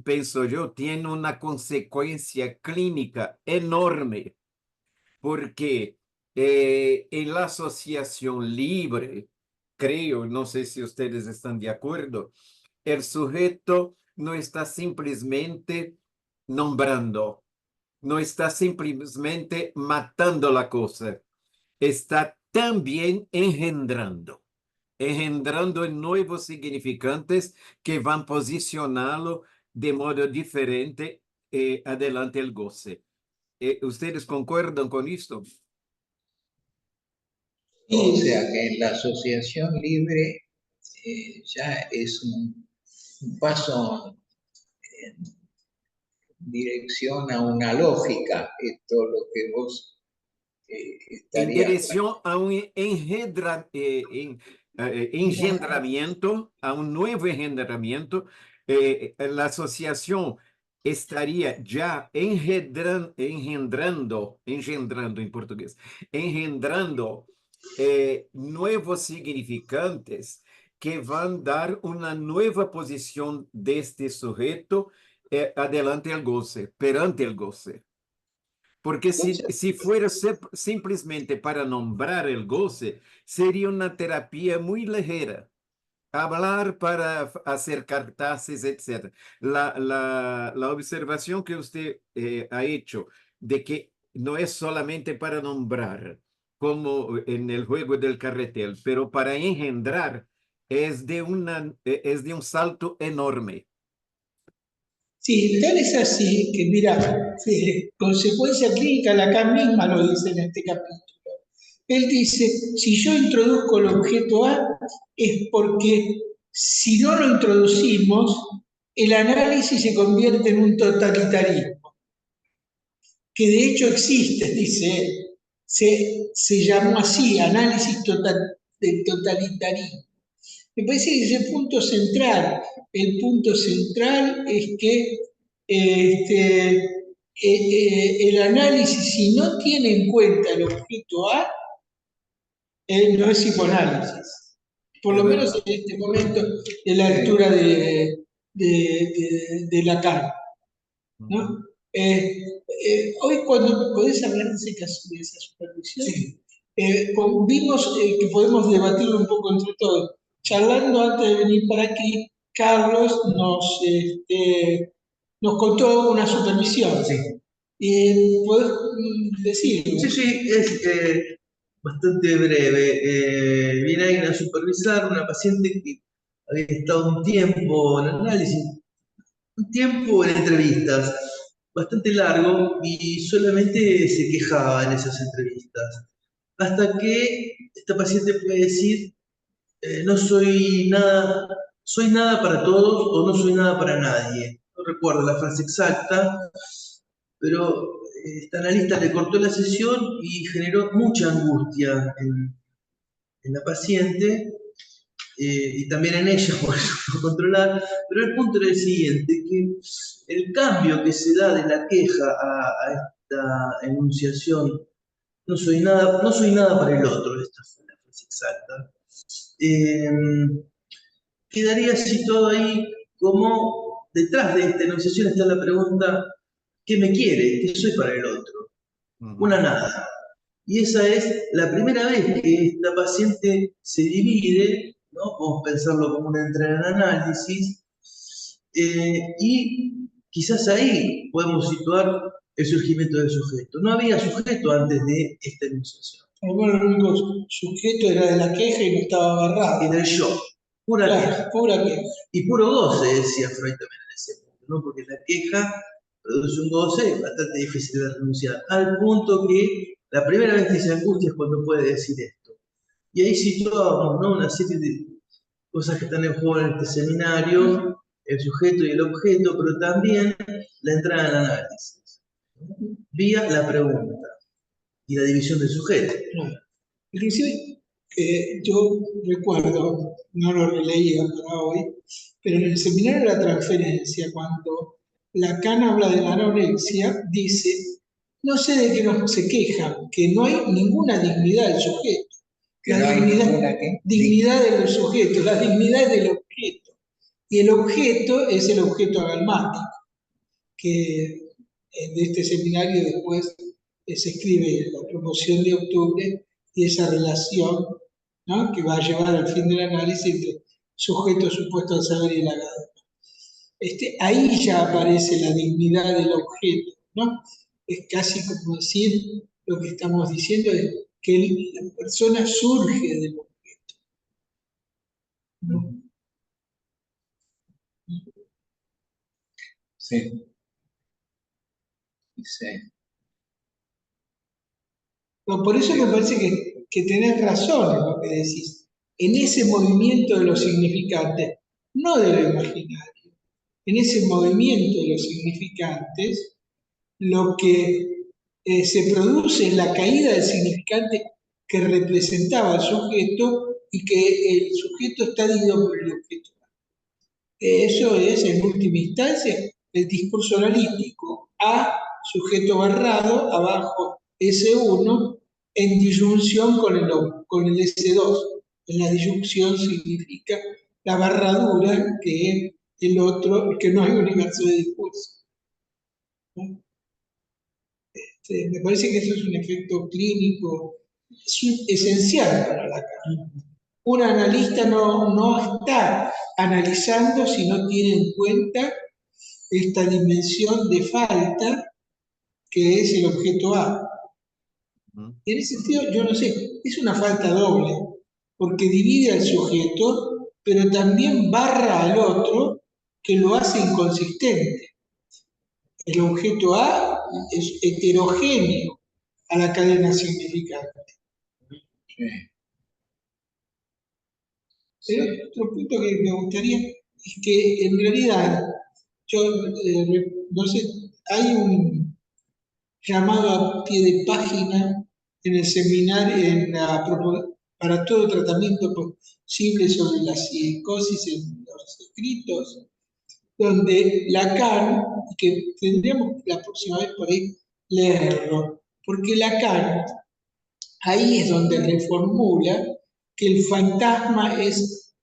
pienso yo, tiene una consecuencia clínica enorme, porque en la asociación libre, creo, no sé si ustedes están de acuerdo, el sujeto no está simplemente nombrando, no está simplemente matando la cosa, está también engendrando. engendrando nuevos significantes que van posicionando de modo diferente adelante el goce. ¿Ustedes concuerdan con esto? O sea que en la asociación libre ya es un paso en dirección a una lógica, esto lo que vos En estarías... dirección a un engendramiento, a un nuevo engendramiento, la asociación estaría ya engendrando en portugués, engendrando nuevos significantes que van a dar una nueva posición de este sujeto adelante al goce, perante el goce. Porque si fuera simplesmente para nombrar el goce, sería una terapia muy ligera. Hablar para hacer cartaces, etc. La observación que usted ha hecho de que no es solamente para nombrar, como en el juego del carretel, pero para engendrar, es de un salto enorme. Sí, tal es así que, mira, consecuencia clínica, Lacan misma lo dice en este capítulo. Él dice, si yo introduzco el objeto A, es porque si no lo introducimos, el análisis se convierte en un totalitarismo, que de hecho existe, dice él. Se llamó así, análisis del totalitarismo. Me parece que ese punto central, el punto central es que el análisis, si no tiene en cuenta el objeto A, no es psicoanálisis. Por lo menos en este momento de la lectura de Lacan, ¿no? Hoy cuando podés hablar de ese caso, de esa supervisión, sí. Vimos que podemos debatirlo un poco entre todos. Charlando antes de venir para aquí, Carlos nos contó una supervisión. Sí. ¿Podés decirlo? Sí, sí, es bastante breve. Viene alguien a supervisar una paciente que había estado un tiempo en análisis, un tiempo en entrevistas, bastante largo, y solamente se quejaba en esas entrevistas. Hasta que esta paciente puede decir, no soy nada, soy nada para todos o no soy nada para nadie. No recuerdo la frase exacta, pero esta analista le cortó la sesión y generó mucha angustia en la paciente y también en ella, por eso no controlar. Pero el punto era el siguiente, que el cambio que se da de la queja a esta enunciación, no soy nada para el otro, esta fue la frase exacta, quedaría situado ahí como detrás de esta enunciación está la pregunta, ¿qué me quiere? ¿Qué soy para el otro? Una nada. Y esa es la primera vez que esta paciente se divide, ¿no? Podemos pensarlo como una entrada en análisis, y quizás ahí podemos situar el surgimiento del sujeto. No había sujeto antes de esta enunciación. Bueno, el único sujeto era de la queja y no estaba agarrado. Era el yo, pura queja. Pura queja. Y puro goce, decía Freud también en ese punto, ¿no? Porque la queja produce un goce bastante difícil de renunciar, al punto que la primera vez que se angustia es cuando puede decir esto. Y ahí situábamos, ¿no? Una serie de cosas que están en juego en este seminario, el sujeto y el objeto, pero también la entrada en análisis, vía la pregunta y la división del sujeto. Inclusive, yo recuerdo, no lo releía para hoy, pero en el seminario de la transferencia, cuando Lacan habla de la anorexia, dice, no sé de qué no se quejan, que no hay ninguna dignidad del sujeto. La dignidad del sujeto, la dignidad del objeto. Y el objeto es el objeto agalmático, que de este seminario después se escribe la promoción de octubre y esa relación, ¿no?, que va a llevar al fin del análisis entre sujeto supuesto al saber y el agado. Ahí ya aparece la dignidad del objeto, ¿no? Es casi como decir, lo que estamos diciendo es que la persona surge del objeto. Sí. Sí. No, por eso me parece que tenés razón en lo que decís. En ese movimiento de los significantes, no de lo imaginario, en ese movimiento de los significantes, lo que se produce es la caída del significante que representaba al sujeto y que el sujeto está dividido por el objeto. Eso es, en última instancia, el discurso analítico. A, sujeto barrado, abajo S1, en disyunción con el S2. En la disyunción significa la barradura, que es el otro, que no hay universo de discurso. ¿No? Me parece que eso es un efecto clínico esencial para la carne. Un analista no está analizando si no tiene en cuenta esta dimensión de falta que es el objeto A. En ese sentido, yo no sé, es una falta doble, porque divide al sujeto, pero también barra al otro, que lo hace inconsistente. El objeto A es heterogéneo a la cadena significante. Pero otro punto que me gustaría es que en realidad, yo no sé, hay un llamado a pie de página en el seminario para todo tratamiento posible sobre la psicosis en los escritos, donde Lacan, que tendríamos la próxima vez por ahí leerlo, porque Lacan ahí es donde reformula que el fantasma es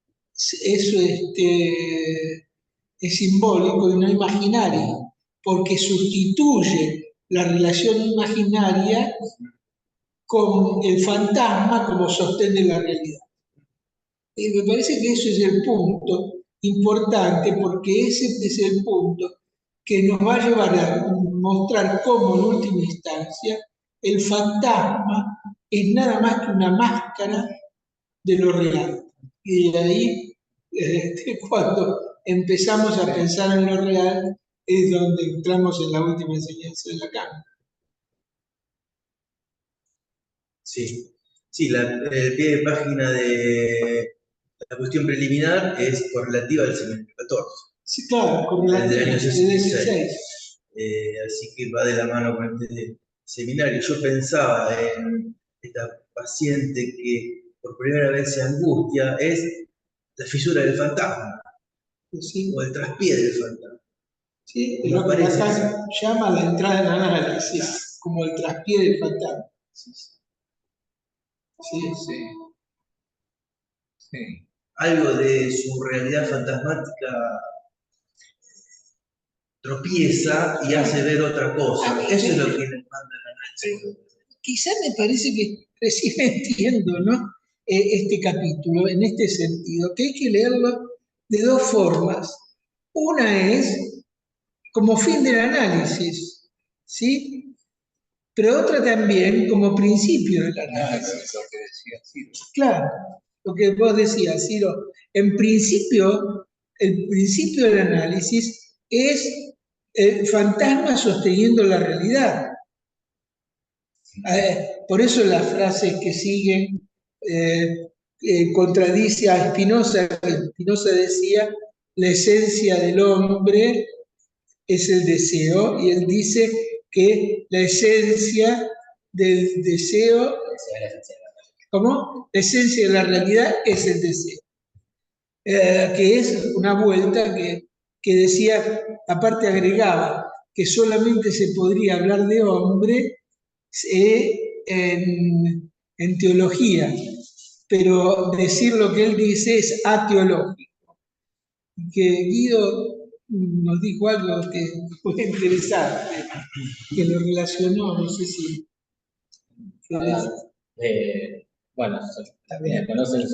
simbólico y no imaginario, porque sustituye la relación imaginaria con el fantasma como sostén de la realidad. Y me parece que eso es el punto importante, porque ese es el punto que nos va a llevar a mostrar cómo en última instancia el fantasma es nada más que una máscara de lo real. Y de ahí, cuando empezamos a pensar en lo real, es donde entramos en la última enseñanza de Lacan. Sí, sí, el pie de página de la cuestión preliminar es correlativa al semestre 14. Sí, claro, el del año 66. 16. Así que va de la mano con este seminario. Yo pensaba en esta paciente que por primera vez se angustia, es la fisura del fantasma, Sí. o el traspié del fantasma. Sí, es lo que Lacan llama la entrada en análisis, como el traspié del fantasma. Sí, sí. Sí. Algo de su realidad fantasmática tropieza y hace ver otra cosa. Eso es lo que le manda el análisis. Quizá me parece que recién entiendo, ¿no? Este capítulo, en este sentido, que hay que leerlo de dos formas. Una es como fin del análisis, ¿sí? Pero otra también como principio del análisis. Lo que decía Ciro. Claro, lo que vos decías, Ciro. En principio, el principio del análisis es el fantasma sosteniendo la realidad. Por eso las frases que siguen contradice a Spinoza, que Spinoza decía, la esencia del hombre es el deseo, y él dice que la esencia del deseo, ¿cómo? La esencia de la realidad es el deseo. Que es una vuelta que decía, aparte agregaba, que solamente se podría hablar de hombre en teología, pero decir lo que él dice es ateológico. Que Guido nos dijo algo que fue interesante, que lo relacionó, no sé si... Bueno, también me conocen,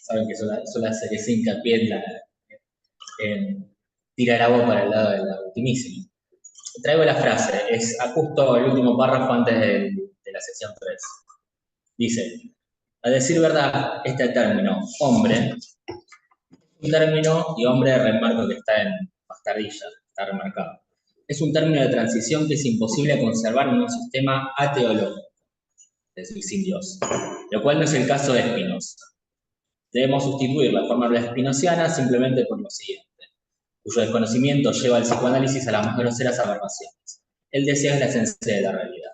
saben que suele hacer ese hincapié en tirar agua para el lado del optimismo. Traigo la frase, es justo el último párrafo antes de la sección 3. Dice, a decir verdad, este término, hombre, término, y hombre remarco que está en bastardilla, está remarcado. Es un término de transición que es imposible conservar en un sistema ateológico, es decir, sin Dios, lo cual no es el caso de Spinoza. Debemos sustituir la fórmula espinociana simplemente por lo siguiente, cuyo desconocimiento lleva al psicoanálisis a las más groseras aberraciones. El deseo es la esencia de la realidad.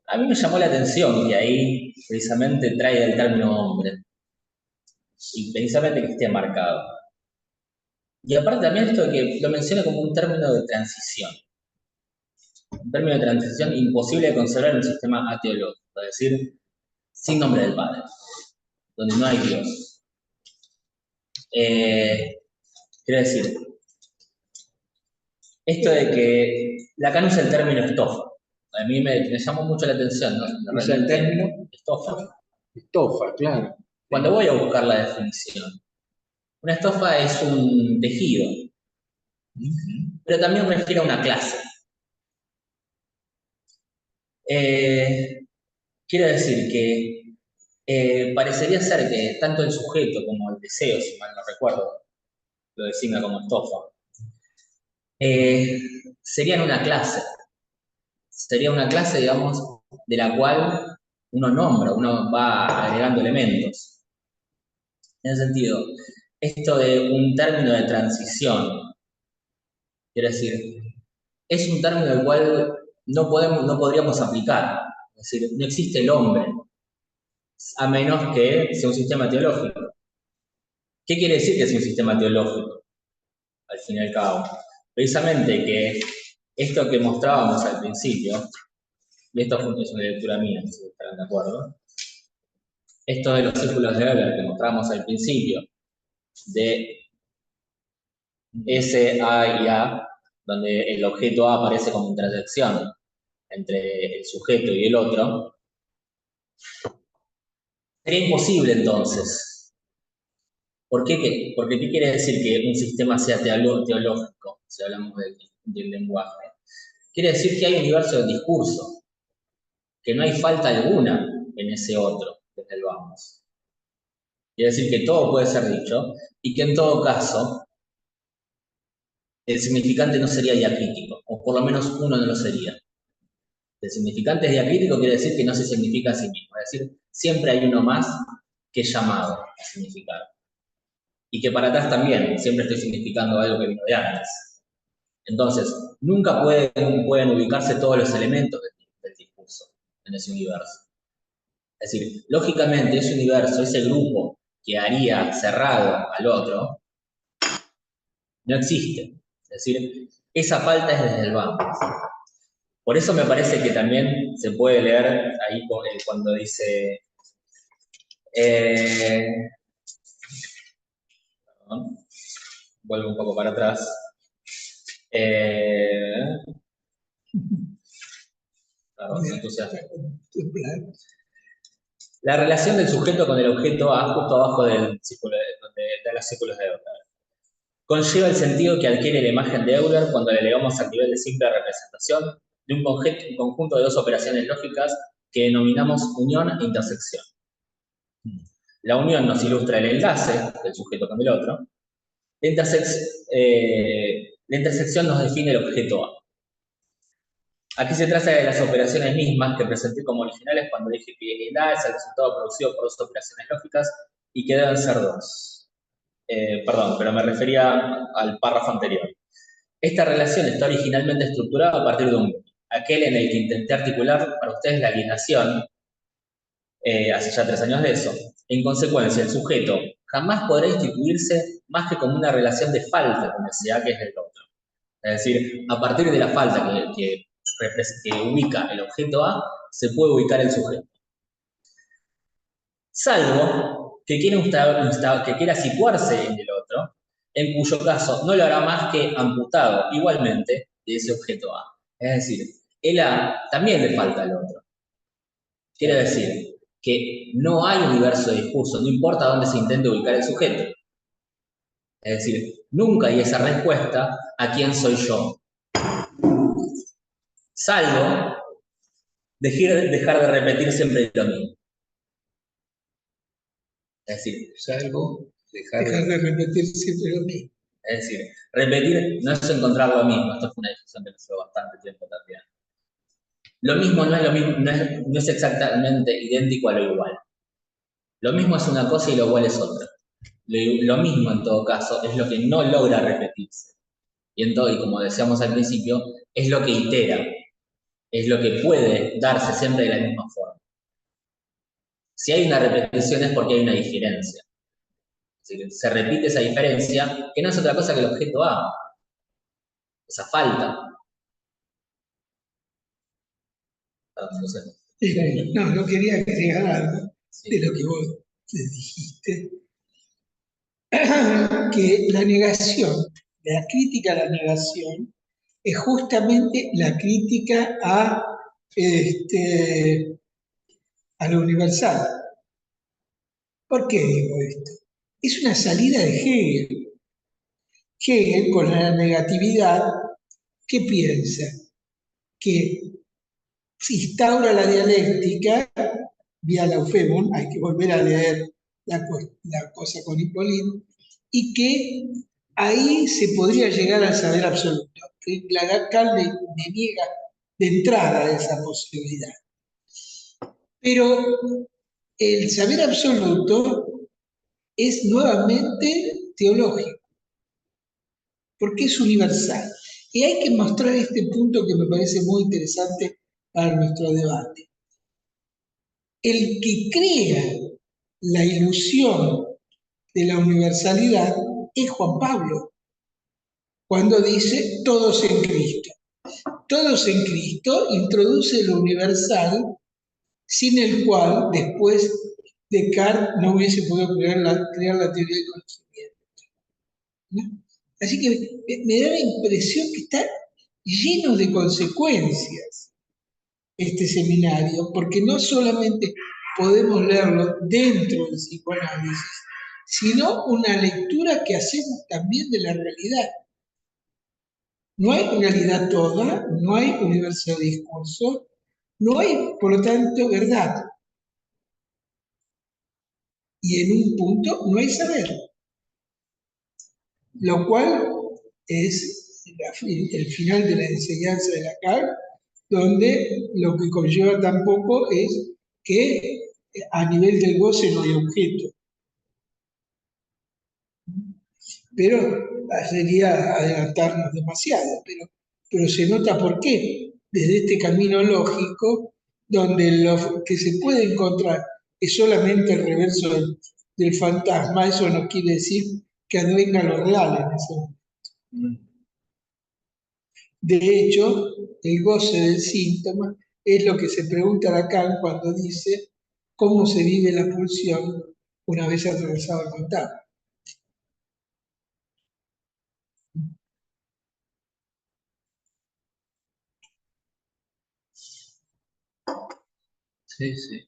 A mí me llamó la atención que ahí precisamente traiga el término hombre, y precisamente que esté marcado. Y aparte también esto de que lo menciona como un término de transición. Un término de transición imposible de conservar en un sistema ateológico, es decir, sin nombre del Padre, donde no hay Dios. Quiero decir, esto de que Lacan usa el término estofa. A mí me llamó mucho la atención, ¿no? ¿Usa el término? Estofa. Estofa, claro. Cuando voy a buscar la definición, una estofa es un tejido, pero también refiere a una clase. Quiero decir que parecería ser que tanto el sujeto como el deseo, si mal no recuerdo, lo designa como estofa, serían una clase. Sería una clase, digamos, de la cual uno nombra, uno va agregando elementos. En ese sentido, esto de un término de transición, quiero decir, es un término al cual no podríamos aplicar. Es decir, no existe el hombre, a menos que sea un sistema teológico. ¿Qué quiere decir que sea un sistema teológico? Al fin y al cabo. Precisamente que esto que mostrábamos al principio, y esto es una lectura mía, no sé si estarán de acuerdo, esto de los círculos de Euler que mostrábamos al principio, de S, A y A, donde el objeto A aparece como intersección entre el sujeto y el otro, sería imposible entonces. ¿Por qué? Porque ¿qué quiere decir que un sistema sea teológico, si hablamos del lenguaje? Quiere decir que hay universo del discurso, que no hay falta alguna en ese otro, desde el vamos. Quiere decir que todo puede ser dicho y que en todo caso el significante no sería diacrítico, o por lo menos uno no lo sería. El significante es diacrítico quiere decir que no se significa a sí mismo, es decir, siempre hay uno más que es llamado a significar. Y que para atrás también, siempre estoy significando algo que vino de antes. Entonces, nunca pueden ubicarse todos los elementos del discurso en ese universo. Es decir, lógicamente ese universo, ese grupo que haría cerrado al otro, no existe. Es decir, esa falta es desde el vamos. Por eso me parece que también se puede leer ahí cuando dice... perdón, vuelvo un poco para atrás. La relación del sujeto con el objeto A, justo abajo del círculo donde están los círculos de Euler, conlleva el sentido que adquiere la imagen de Euler cuando le elevamos al nivel de simple representación de un conjunto de dos operaciones lógicas que denominamos unión e intersección. La unión nos ilustra el enlace del sujeto con el otro. La intersección nos define el objeto A. Aquí se trata de las operaciones mismas que presenté como originales cuando dije que el A es el resultado producido por dos operaciones lógicas y que deben ser dos. Perdón, pero me refería al párrafo anterior. Esta relación está originalmente estructurada a partir de un grupo, aquel en el que intenté articular para ustedes la alienación, hace ya 3 años de eso. En consecuencia, el sujeto jamás podrá instituirse más que como una relación de falta con ese A que es del otro. Es decir, a partir de la falta que ubica el objeto A, se puede ubicar el sujeto. Salvo que quiera situarse en el otro, en cuyo caso no lo hará más que amputado igualmente de ese objeto A. Es decir, el A también le falta al otro. Quiere decir que no hay universo de discurso, no importa dónde se intente ubicar el sujeto. Es decir, nunca hay esa respuesta a quién soy yo. Salvo dejar de repetir siempre lo mismo. Es decir, Salvo dejar Dejar de repetir siempre lo mismo. es decir, repetir no es encontrar lo mismo. Esto fue una discusión que nos llevó bastante tiempo también. Lo mismo no es lo mismo, no es exactamente idéntico a lo igual. Lo mismo es una cosa y lo igual es otra. Lo mismo en todo caso es lo que no logra repetirse. Y como decíamos al principio, es lo que itera, es lo que puede darse siempre de la misma forma. Si hay una repetición es porque hay una diferencia. Es decir, se repite esa diferencia, que no es otra cosa que el objeto A, esa falta. No quería agregar algo de lo que vos dijiste, que la negación, la crítica a la negación, es justamente la crítica a lo universal. ¿Por qué digo esto? Es una salida de Hegel. Hegel, con la negatividad, ¿qué piensa? Que instaura la dialéctica vía Laufemon, hay que volver a leer la cosa con Hipólito, y que ahí se podría llegar al saber absoluto. Que Lacan le niega de entrada esa posibilidad. Pero el saber absoluto es nuevamente teológico, porque es universal. Y hay que mostrar este punto que me parece muy interesante para nuestro debate. El que crea la ilusión de la universalidad es Juan Pablo, cuando dice todos en Cristo. Todos en Cristo introduce lo universal, sin el cual después Descartes no hubiese podido crear la teoría del conocimiento. ¿No? Así que me da la impresión que está lleno de consecuencias este seminario, porque no solamente podemos leerlo dentro del psicoanálisis, sino una lectura que hacemos también de la realidad. No hay realidad toda, no hay universo de discurso, no hay, por lo tanto, verdad. Y en un punto no hay saber, lo cual es el final de la enseñanza de Lacan, donde lo que conlleva tampoco es que a nivel del goce no hay objeto. Pero sería adelantarnos demasiado, pero se nota por qué, desde este camino lógico, donde lo que se puede encontrar es solamente el reverso del fantasma, eso no quiere decir que advenga lo real en ese momento. De hecho, el goce del síntoma es lo que se pregunta Lacan cuando dice cómo se vive la pulsión una vez atravesado el fantasma. Sí, sí.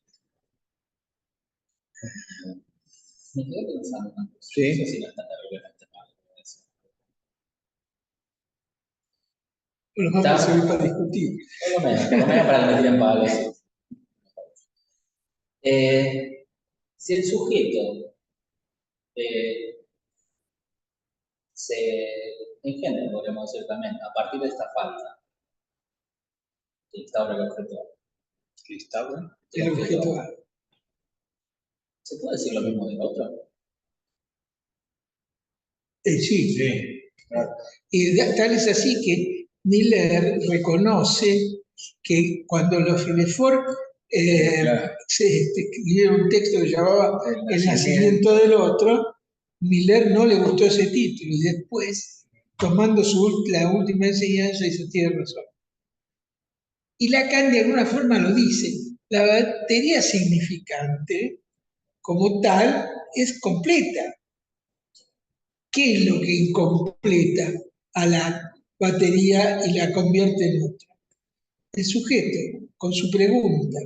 Me quedé pensando una cosa. Sí. No sé si no está terriblemente mal. Pero vamos a servir para discutir. Por lo menos para que me tiren palos. Si el sujeto se engendra, podríamos decir también, a partir de esta falta que instaura el objeto A. ¿Qué está bueno? El objeto A. ¿Se puede decir lo mismo del otro? Sí. Sí, claro. Y tal es así que Miller reconoce que cuando los Finefort escribieron un texto que llamaba El nacimiento del otro, Miller no le gustó ese título y después, tomando la última enseñanza, dice, tiene razón. Y Lacan de alguna forma lo dice, la batería significante como tal es completa. ¿Qué es lo que incompleta a la batería y la convierte en otra? El sujeto, con su pregunta.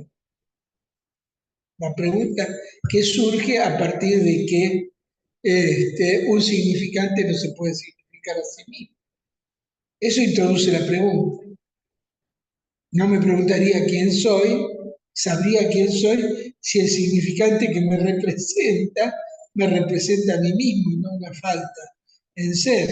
La pregunta que surge a partir de que un significante no se puede significar a sí mismo. Eso introduce la pregunta. No me preguntaría quién soy, sabría quién soy, si el significante que me representa a mí mismo y no una falta en ser.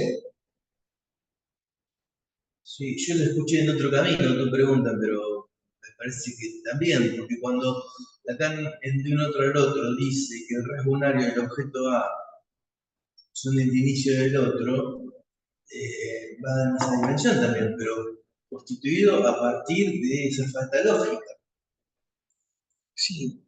Sí, yo lo escuché en otro camino, tu pregunta, pero me parece que también, porque cuando Lacan de un otro al otro dice que el rasgo unario y el objeto A son el inicio del otro, va en esa dimensión también, pero constituido a partir de esa falta lógica. Sí,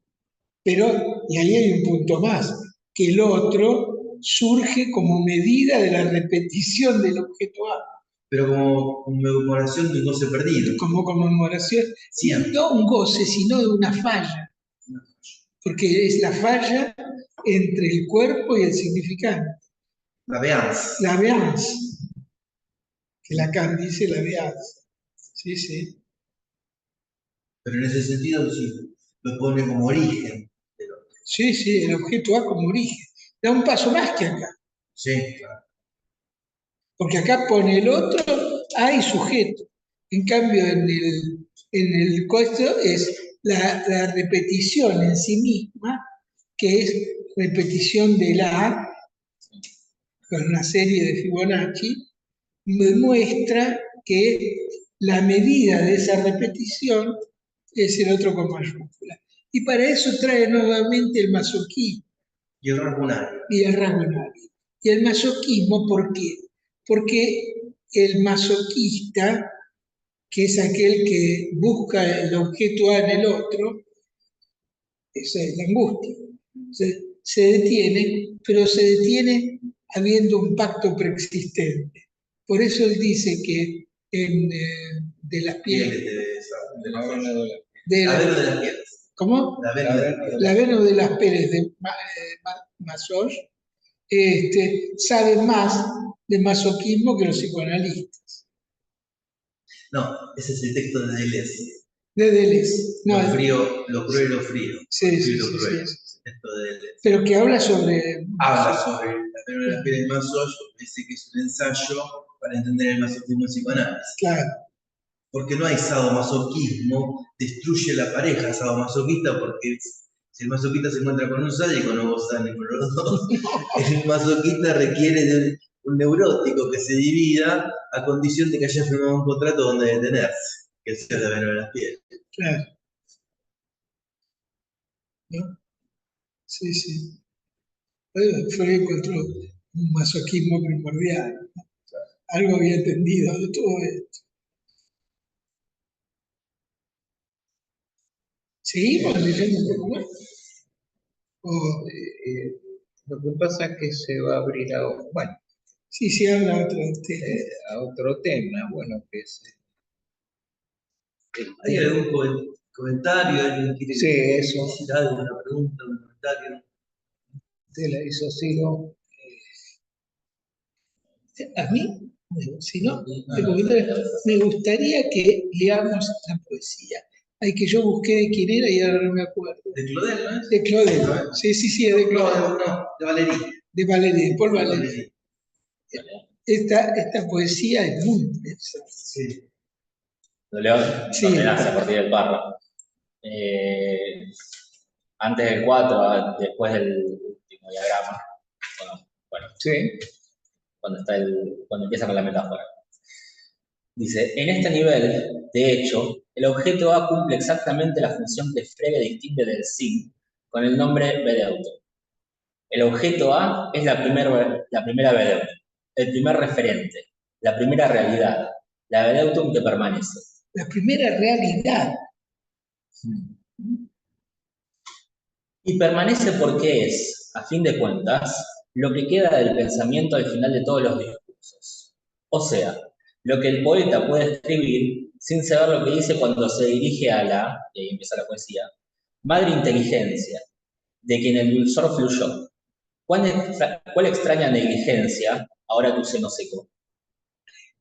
pero, y ahí hay un punto más, que el otro surge como medida de la repetición del objeto A, Pero como conmemoración de un goce perdido. como conmemoración, Siempre. no un goce, sino de una falla, porque es la falla entre el cuerpo y el significante. La veance. La veance, que Lacan dice la veance. Sí, sí. Pero en ese sentido sí, lo pone como origen del otro. Sí, sí, el objeto A como origen. Da un paso más que acá, Sí, claro. porque acá pone el otro A y sujeto. En cambio, en el costo es la repetición en sí misma, que es repetición del A, con una serie de Fibonacci, demuestra que la medida de esa repetición es el otro con mayúscula. Y para eso trae nuevamente el masoquismo Y el rasgo unario. y el rasgo unario. Y el masoquismo, ¿por qué? Porque el masoquista, que es aquel que busca el objeto A en el otro, esa es la angustia. Se detiene, pero se detiene habiendo un pacto preexistente. Por eso él dice que de las Pieles pieles, de La vena de la- de la vena la, de las pieles. ¿cómo? La vena de las pieles. La vena de las pieles de Massoge, sabe más de masoquismo que los psicoanalistas. No, ese es el texto de Deleuze. De Deleuze. No, Lo frío, lo cruel, lo frío. sí, Lo sí, frío y lo sí, cruel. sí. Texto de Deleuze. Pero que habla sobre... Habla sobre la vena de las pieles de Massoge, dice que es un ensayo para entender el masoquismo en psicoanálisis. Claro, Porque no hay sadomasoquismo, destruye la pareja sadomasoquista, porque si el masoquista se encuentra con un sádico, no goza ni con los dos. El masoquista requiere de un neurótico que se divida a condición de que haya firmado un contrato donde detenerse, que sea la vena de las pieles. claro. ¿No? Sí, sí. Freud encontró un masoquismo primordial. ¿No? Algo había entendido de todo esto. ¿Seguimos leyendo un poco más? O, Lo que pasa es que se va a abrir a, bueno, sí, sí, habla otro tema. a otro tema, bueno, que es el ¿Hay tema. algún comentario? ¿Alguien quiere Sí, eso. decir algo, una pregunta, un comentario? Usted la hizo Ciro. A mí, si no, me gustaría que leamos la poesía. Ay, que yo busqué de quién era y ahora no me acuerdo. ¿De Claudel, no es? De Claudel. Sí, sí, sí, es de Claudel. No, de Valerí. De Valéry, de Paul De Valéry. Valerí. Esta poesía es muy interesante. Sí. Lo leo Sí. ordenarse a partir del párrafo. Antes del 4, después del último diagrama. Bueno, Sí, cuando empieza con la metáfora. Dice, en este nivel, de hecho, el objeto A cumple exactamente la función que Frege distingue del sin con el nombre Bedeutung. El objeto A es la primera Bedeutung, el primer referente, la primera realidad, la Bedeutung que permanece. La primera realidad. Y permanece porque es, a fin de cuentas, lo que queda del pensamiento al final de todos los discursos. O sea, lo que el poeta puede escribir sin saber lo que dice cuando se dirige a la, y ahí empieza la poesía, madre inteligencia, de quien el dulzor fluyó. ¿Cuál extraña negligencia ahora tu seno seco?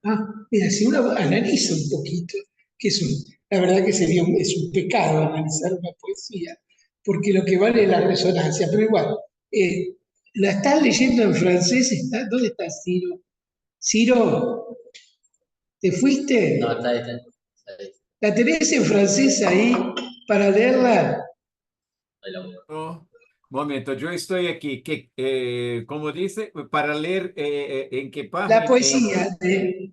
Ah, mira, si uno analiza un poquito, la verdad que es un pecado analizar una poesía, porque lo que vale es la resonancia, pero igual, la estás leyendo en francés, ¿dónde está Ciro? Ciro, ¿te fuiste? No, está ahí. ¿La tenés en francés ahí para leerla? de la busco. Oh, momento, yo estoy aquí, como dice, para leer en qué página. La poesía de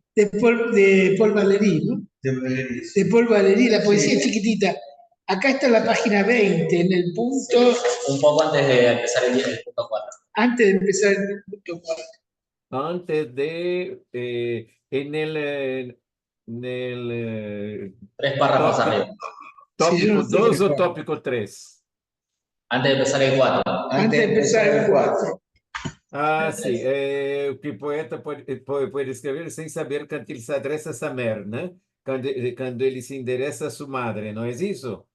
Paul Valéry, ¿no? De Paul Valéry, la poesía es chiquitita. Acá está la página 20, en el punto, Un poco antes de empezar el punto 4. antes de empezar el punto 4. Antes de, en el 3 párrafos tópico, arriba. Sí, yo tópico no sé 2 qué o pasa. tópico 3. Antes de empezar el 4. Antes de empezar el 4. Ah, sim. Que poeta pode escrever sem saber que ele se adressa a essa mer, né? Quando ele se endereça a sua madre, não é isso?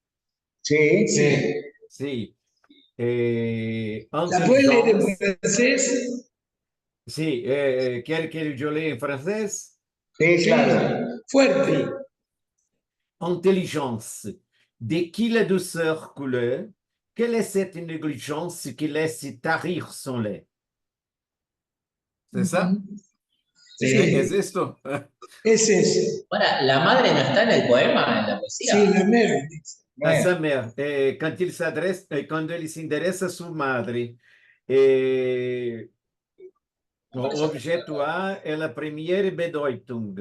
Sí, Sí. Sim. ¿La puedes leer en Intelligence. francés? Sim. Quer que eu leia em francês? sí, Sí, claro. fuerte. Sim. Intelligence. De qui la douceur couleur? Quelle est cette négligence qui laisse tarir son lait? C'est ça? Sí, ¿Es esto? es ese. Ahora, ¿la madre no está en el poema, en la poesía? Sí, la mer. A sa mère, quando ele se endereça a sua madre, o objeto A é a primeira Bedeutung,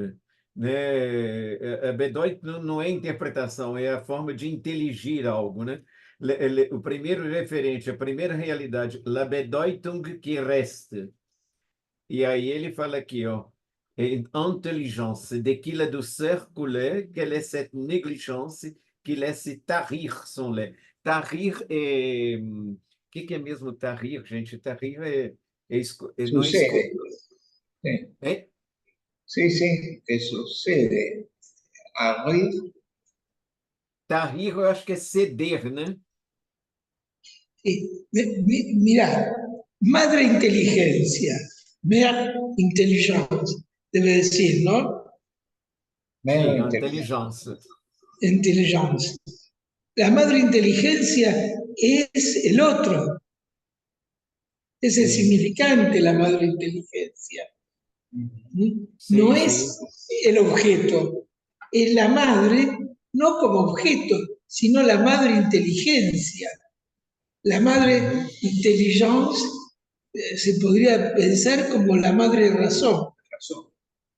né? A Bedeutung não é interpretação, é a forma de inteligir algo, né? O primeiro referente, a primeira realidade, la Bedeutung que resta. E aí ele fala aqui, ó, intelligence, de qui la douceur coulait, quelle est cette négligence qui laisse tarir son lait. Tarir é... O que é mesmo tarir, gente? Tarir não é Sucede. Sí, é? sí, sí, que sucede. Arriba. Tarir eu acho que é ceder, né? Mirá, madre inteligencia, mer intelligence, debe decir, ¿no? Menos Sim, a inteligente. inteligência. Intelligence. La madre inteligencia es el otro, es el Sí. significante, la madre inteligencia. Sí, No sí. es el objeto, es la madre, no como objeto, sino la madre inteligencia. La madre intelligence se podría pensar como la madre razón.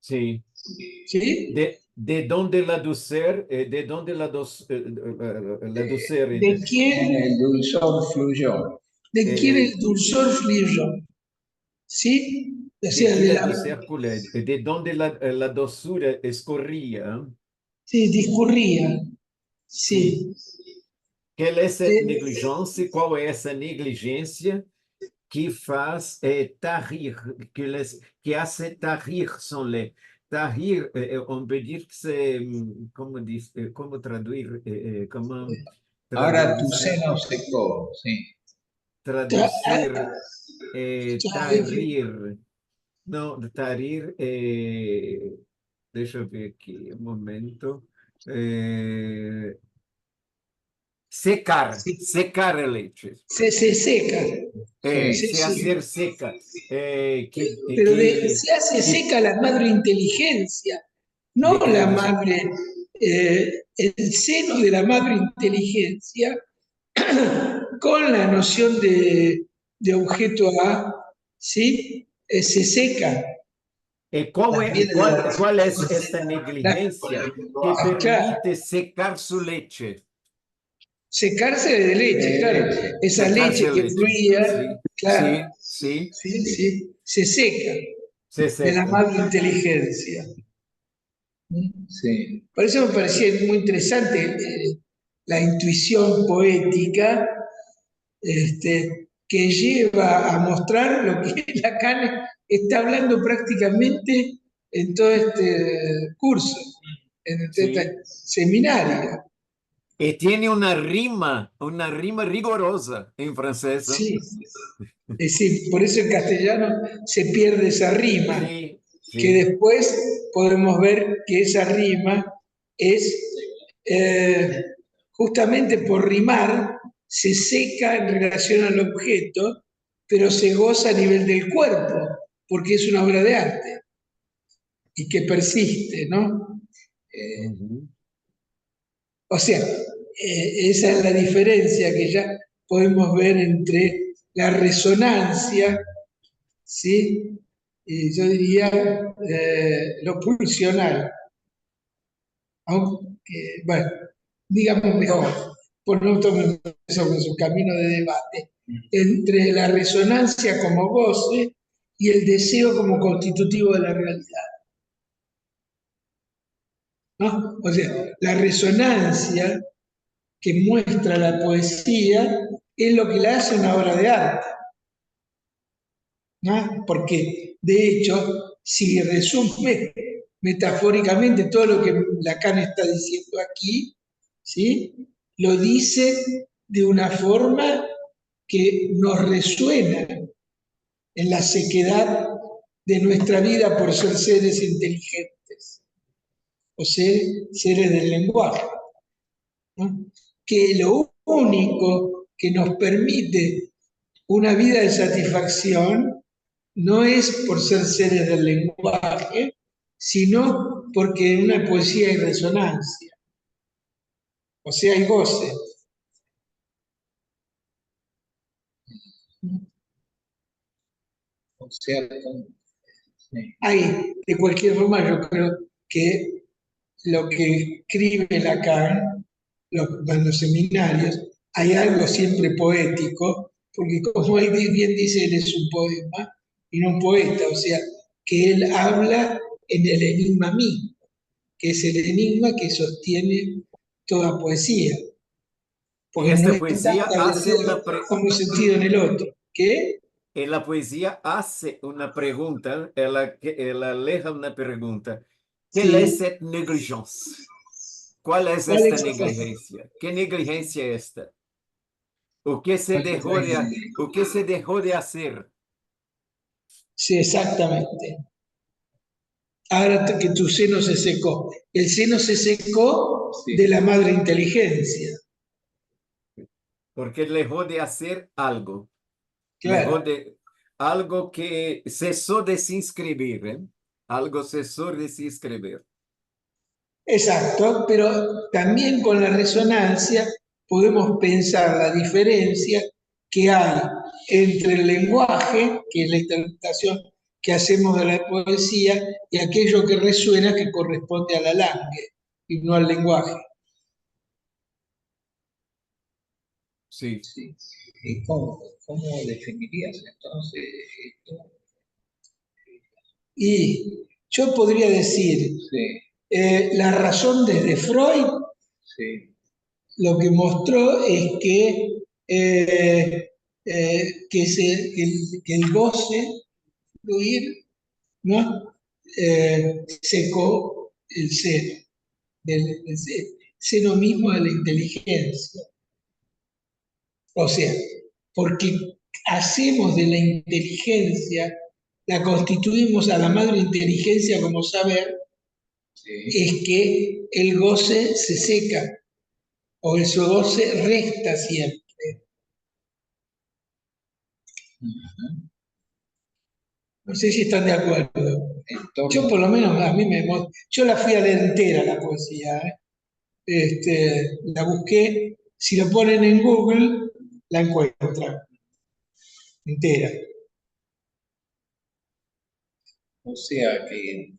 Sim. ¿Sí? De donde la douceur, de donde la douceur. ¿De En quién, el dulzor fluyó. de quién el dulzor fluyó? ¿Sí? O De sea, qui de la la, douceur coulait, de donde la doçura escorria. sí, discurría. Sim. Sí. Quelle é essa De- negligência? Qual é essa negligência que faz tarir, que hace tarir son lait? Tarir, on peut dire que c'est, como traduzir, como Ahora tu traduzir, seno secó, sí. traduzir, ya, tarir, não, tarir, deixa eu ver aqui, um momento, secar, secar a leite. se seca. Sí, Se sí. hacer seca. Pero se hace seca la madre inteligencia, no ¿De qué la la madre, el seno de la madre inteligencia con la noción de objeto A, ¿sí? Se seca. ¿Cuál es esta negligencia que Claro, permite secar su leche? secarse de leche, claro. Esa Secarse leche que leche. fluía, Sí, claro, sí, sí, se seca se de la seca. madre inteligencia. Sí. Por eso me parecía muy interesante la intuición poética que lleva a mostrar lo que Lacan está hablando prácticamente en todo este curso, en este seminario. Y tiene una rima rigorosa en francés. Sí, es decir, por eso en castellano se pierde esa rima, Sí, que sí. después podemos ver que esa rima es justamente por rimar, se seca en relación al objeto, pero se goza a nivel del cuerpo, porque es una obra de arte y que persiste, ¿no? Uhum. O sea, esa es la diferencia que ya podemos ver entre la resonancia, ¿sí? Y yo diría lo pulsional, aunque, bueno, digamos mejor, por no tomar eso con su camino de debate, entre la resonancia como goce y el deseo como constitutivo de la realidad, ¿no? O sea, la resonancia que muestra la poesía es lo que la hace una obra de arte, ¿no? Porque, de hecho, si resume metafóricamente todo lo que Lacan está diciendo aquí, ¿sí? Lo dice de una forma que nos resuena en la sequedad de nuestra vida por ser seres inteligentes, o seres del lenguaje, ¿no? Que lo único que nos permite una vida de satisfacción no es por ser seres del lenguaje, sino porque en una poesía hay resonancia, o sea, hay goce. O sea, sí, Hay, de cualquier forma, yo creo que lo que escribe Lacan, en los seminarios, hay algo siempre poético, porque como él bien dice, él es un poema y no un poeta, o sea, que él habla en el enigma mismo, que es el enigma que sostiene toda poesía, Y porque no esta está poesía hace establecido como sentido en el otro. ¿Qué? la poesía hace una pregunta, ella aleja una pregunta. ¿Qué es Sí. esta negligencia? ¿Cuál es ¿Cuál esta es esa? negligencia? ¿Qué negligencia es esta? ¿O qué se ¿cuál es dejó de, o qué se dejó de hacer? Sí, exactamente. Ahora que tu seno se secó. El seno se secó Sí. de la madre inteligencia. Porque dejó de hacer algo. Dejó Claro. de algo que cesó de se inscribir, ¿eh? Algo cesó de se inscribir. Exacto, pero también con la resonancia podemos pensar la diferencia que hay entre el lenguaje, que es la interpretación que hacemos de la poesía, y aquello que resuena que corresponde a la langue y no al lenguaje. Sí. Sí. ¿Y cómo definirías entonces esto? Y yo podría decir, Sí, la razón desde Freud sí, lo que mostró es que el goce, fluir, ¿no? Secó el seno, del seno mismo de la inteligencia. O sea, porque hacemos de la inteligencia, la constituimos a la madre inteligencia como saber, sí. es que el goce se seca o el goce resta siempre. Ujú. No sé si están de acuerdo. En Yo torno, por lo menos a mí yo la fui a leer entera la poesía, ¿eh? La busqué, si la ponen en Google, la encuentran entera. o sea que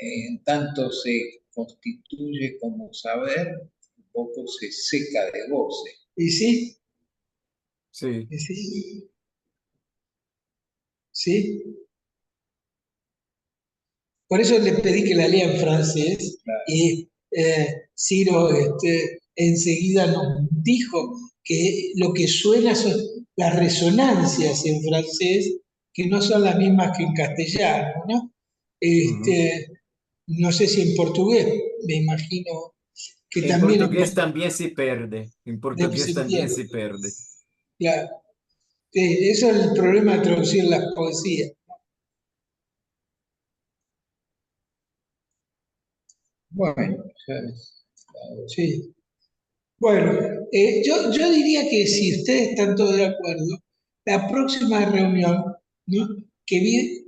en tanto se constituye como saber, un poco se seca de goce. ¿Y sí? Sí. ¿Y sí? ¿Sí? Por eso le pedí que la lea en francés Claro. y Ciro enseguida nos dijo que lo que suena son las resonancias en francés, que no son las mismas que en castellano, ¿no? Ujú. No sé si en portugués, me imagino que En también portugués también se pierde. En portugués se también entiende. se pierde. Claro. Eso es el problema de traducir las poesías. Bueno, ya es- Sí. Bueno, yo diría que si ustedes están todos de acuerdo, la próxima reunión, ¿no?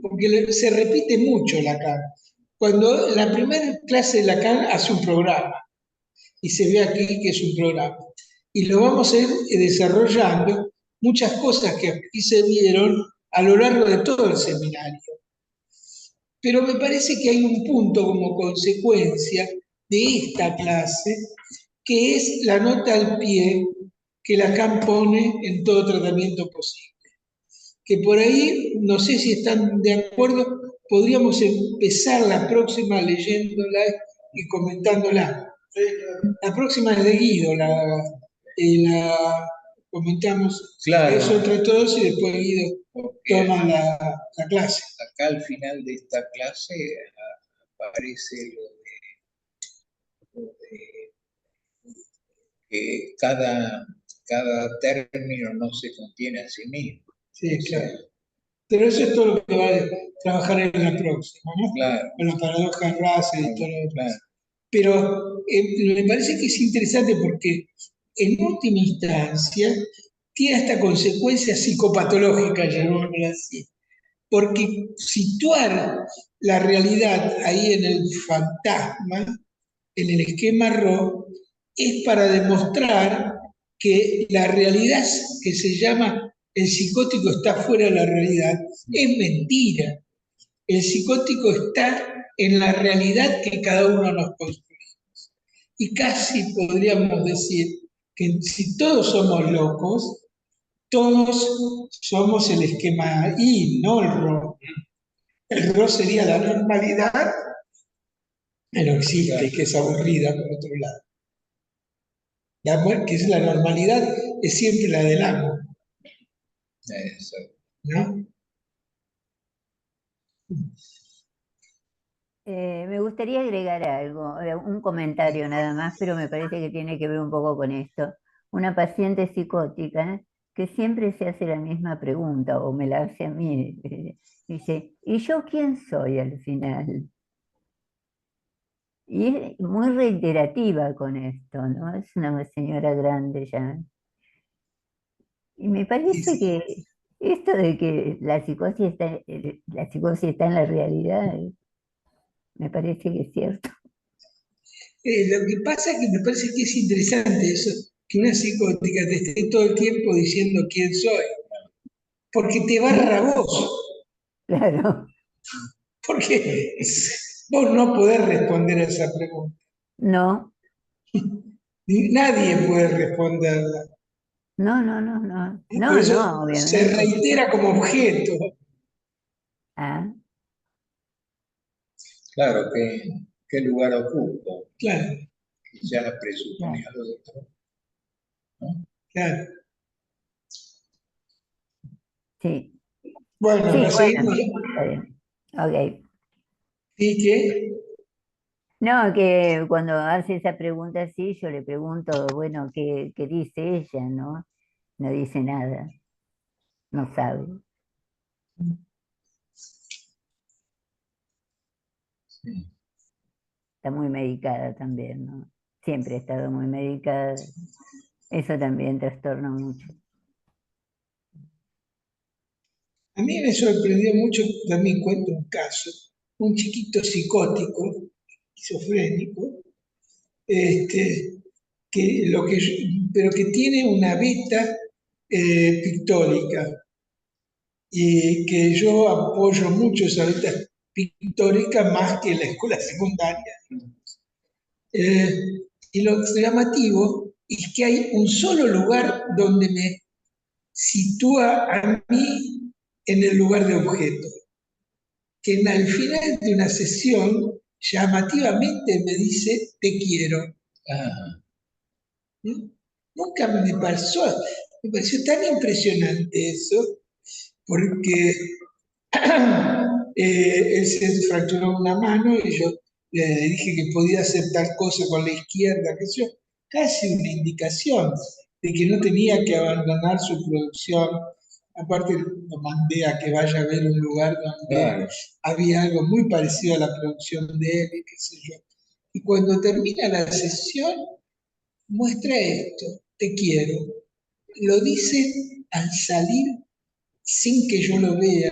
Porque se repite mucho Lacan. Cuando la primera clase de Lacan hace un programa, y se ve aquí que es un programa. y lo vamos a ir desarrollando muchas cosas que aquí se vieron a lo largo de todo el seminario. Pero me parece que hay un punto como consecuencia de esta clase, que es la nota al pie que Lacan pone en todo tratamiento posible. Que por ahí, no sé si están de acuerdo, podríamos empezar la próxima leyéndola y comentándola. La próxima es de Guido, la comentamos Claro. eso entre todos y después Guido toma la clase. Acá al final de esta clase aparece lo de que cada término no se contiene a sí mismo. Sí, claro. Pero eso es todo lo que va a trabajar en la próxima, ¿no? Claro. Con la paradoja de Russell y todo lo demás. Claro. Pero me parece que es interesante porque en última instancia tiene esta consecuencia psicopatológica, llamémosla así. Porque situar la realidad ahí en el fantasma, en el esquema RO, es para demostrar que la realidad que se llama el psicótico está fuera de la realidad es mentira. El psicótico está en la realidad que cada uno nos construye. Y casi podríamos decir que si todos somos locos, todos somos el esquema I, no el RO. El RO sería la normalidad, que no existe, que es aburrida por otro lado. Que es la normalidad, es siempre la del amo, Eso. ¿no? Me gustaría agregar algo, un comentario nada más, pero me parece que tiene que ver un poco con esto. Una paciente psicótica que siempre se hace la misma pregunta, o me la hace a mí, dice, ¿y yo quién soy al final? Y es muy reiterativa con esto, ¿no? Es una señora grande ya. Y me parece que esto de que la psicosis está en la realidad, me parece que es cierto. Lo que pasa es que me parece que es interesante eso, que una psicótica te esté todo el tiempo diciendo quién soy, porque te barra a vos, Claro, porque vos no podés responder a esa pregunta. no, Nadie puede responderla. no, no, no, no, Por no, eso no, se obviamente. reitera como objeto. Ah, Claro, ¿qué lugar ocupo? Claro, Que ya presupone claro. al otro, ¿no? claro. Sí, Bueno, sí, la bueno, seguimos. está bien. Ok. ¿Y qué? No, que cuando hace esa pregunta así, yo le pregunto, bueno, ¿qué dice ella, no? No dice nada, no sabe. Sí. Está muy medicada también, ¿no? Siempre ha estado muy medicada. Eso también trastorna mucho. A mí me sorprendió mucho, también cuento un caso, un chiquito psicótico, esquizofrénico, este, pero que tiene una beta pictórica y que yo apoyo mucho esa beta pictórica más que la escuela secundaria. Eh, y lo llamativo es que hay un solo lugar donde me sitúa a mí en el lugar de objeto, que al final de una sesión llamativamente me dice te quiero. Ah, ¿Mm? Nunca me pareció tan impresionante eso, porque él se fracturó una mano y yo le dije que podía hacer tal cosa con la izquierda, que yo, casi una indicación de que no tenía que abandonar su producción. Aparte lo mandé a que vaya a ver un lugar donde claro. había algo muy parecido a la producción de él, y qué sé yo. Y cuando termina la sesión, muestra esto, te quiero. Lo dice al salir sin que yo lo vea.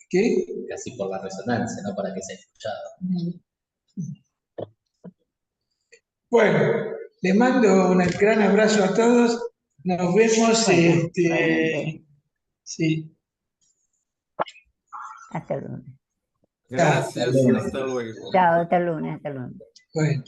¿Qué? Casi por la resonancia, ¿no? Para que sea escuchado. Bueno, les mando un gran abrazo a todos. Nos vemos. Bueno, igualmente. Sí. Hasta lunes. Gracias, lunes. hasta luego. Chao, hasta lunes, hasta lunes. Bueno.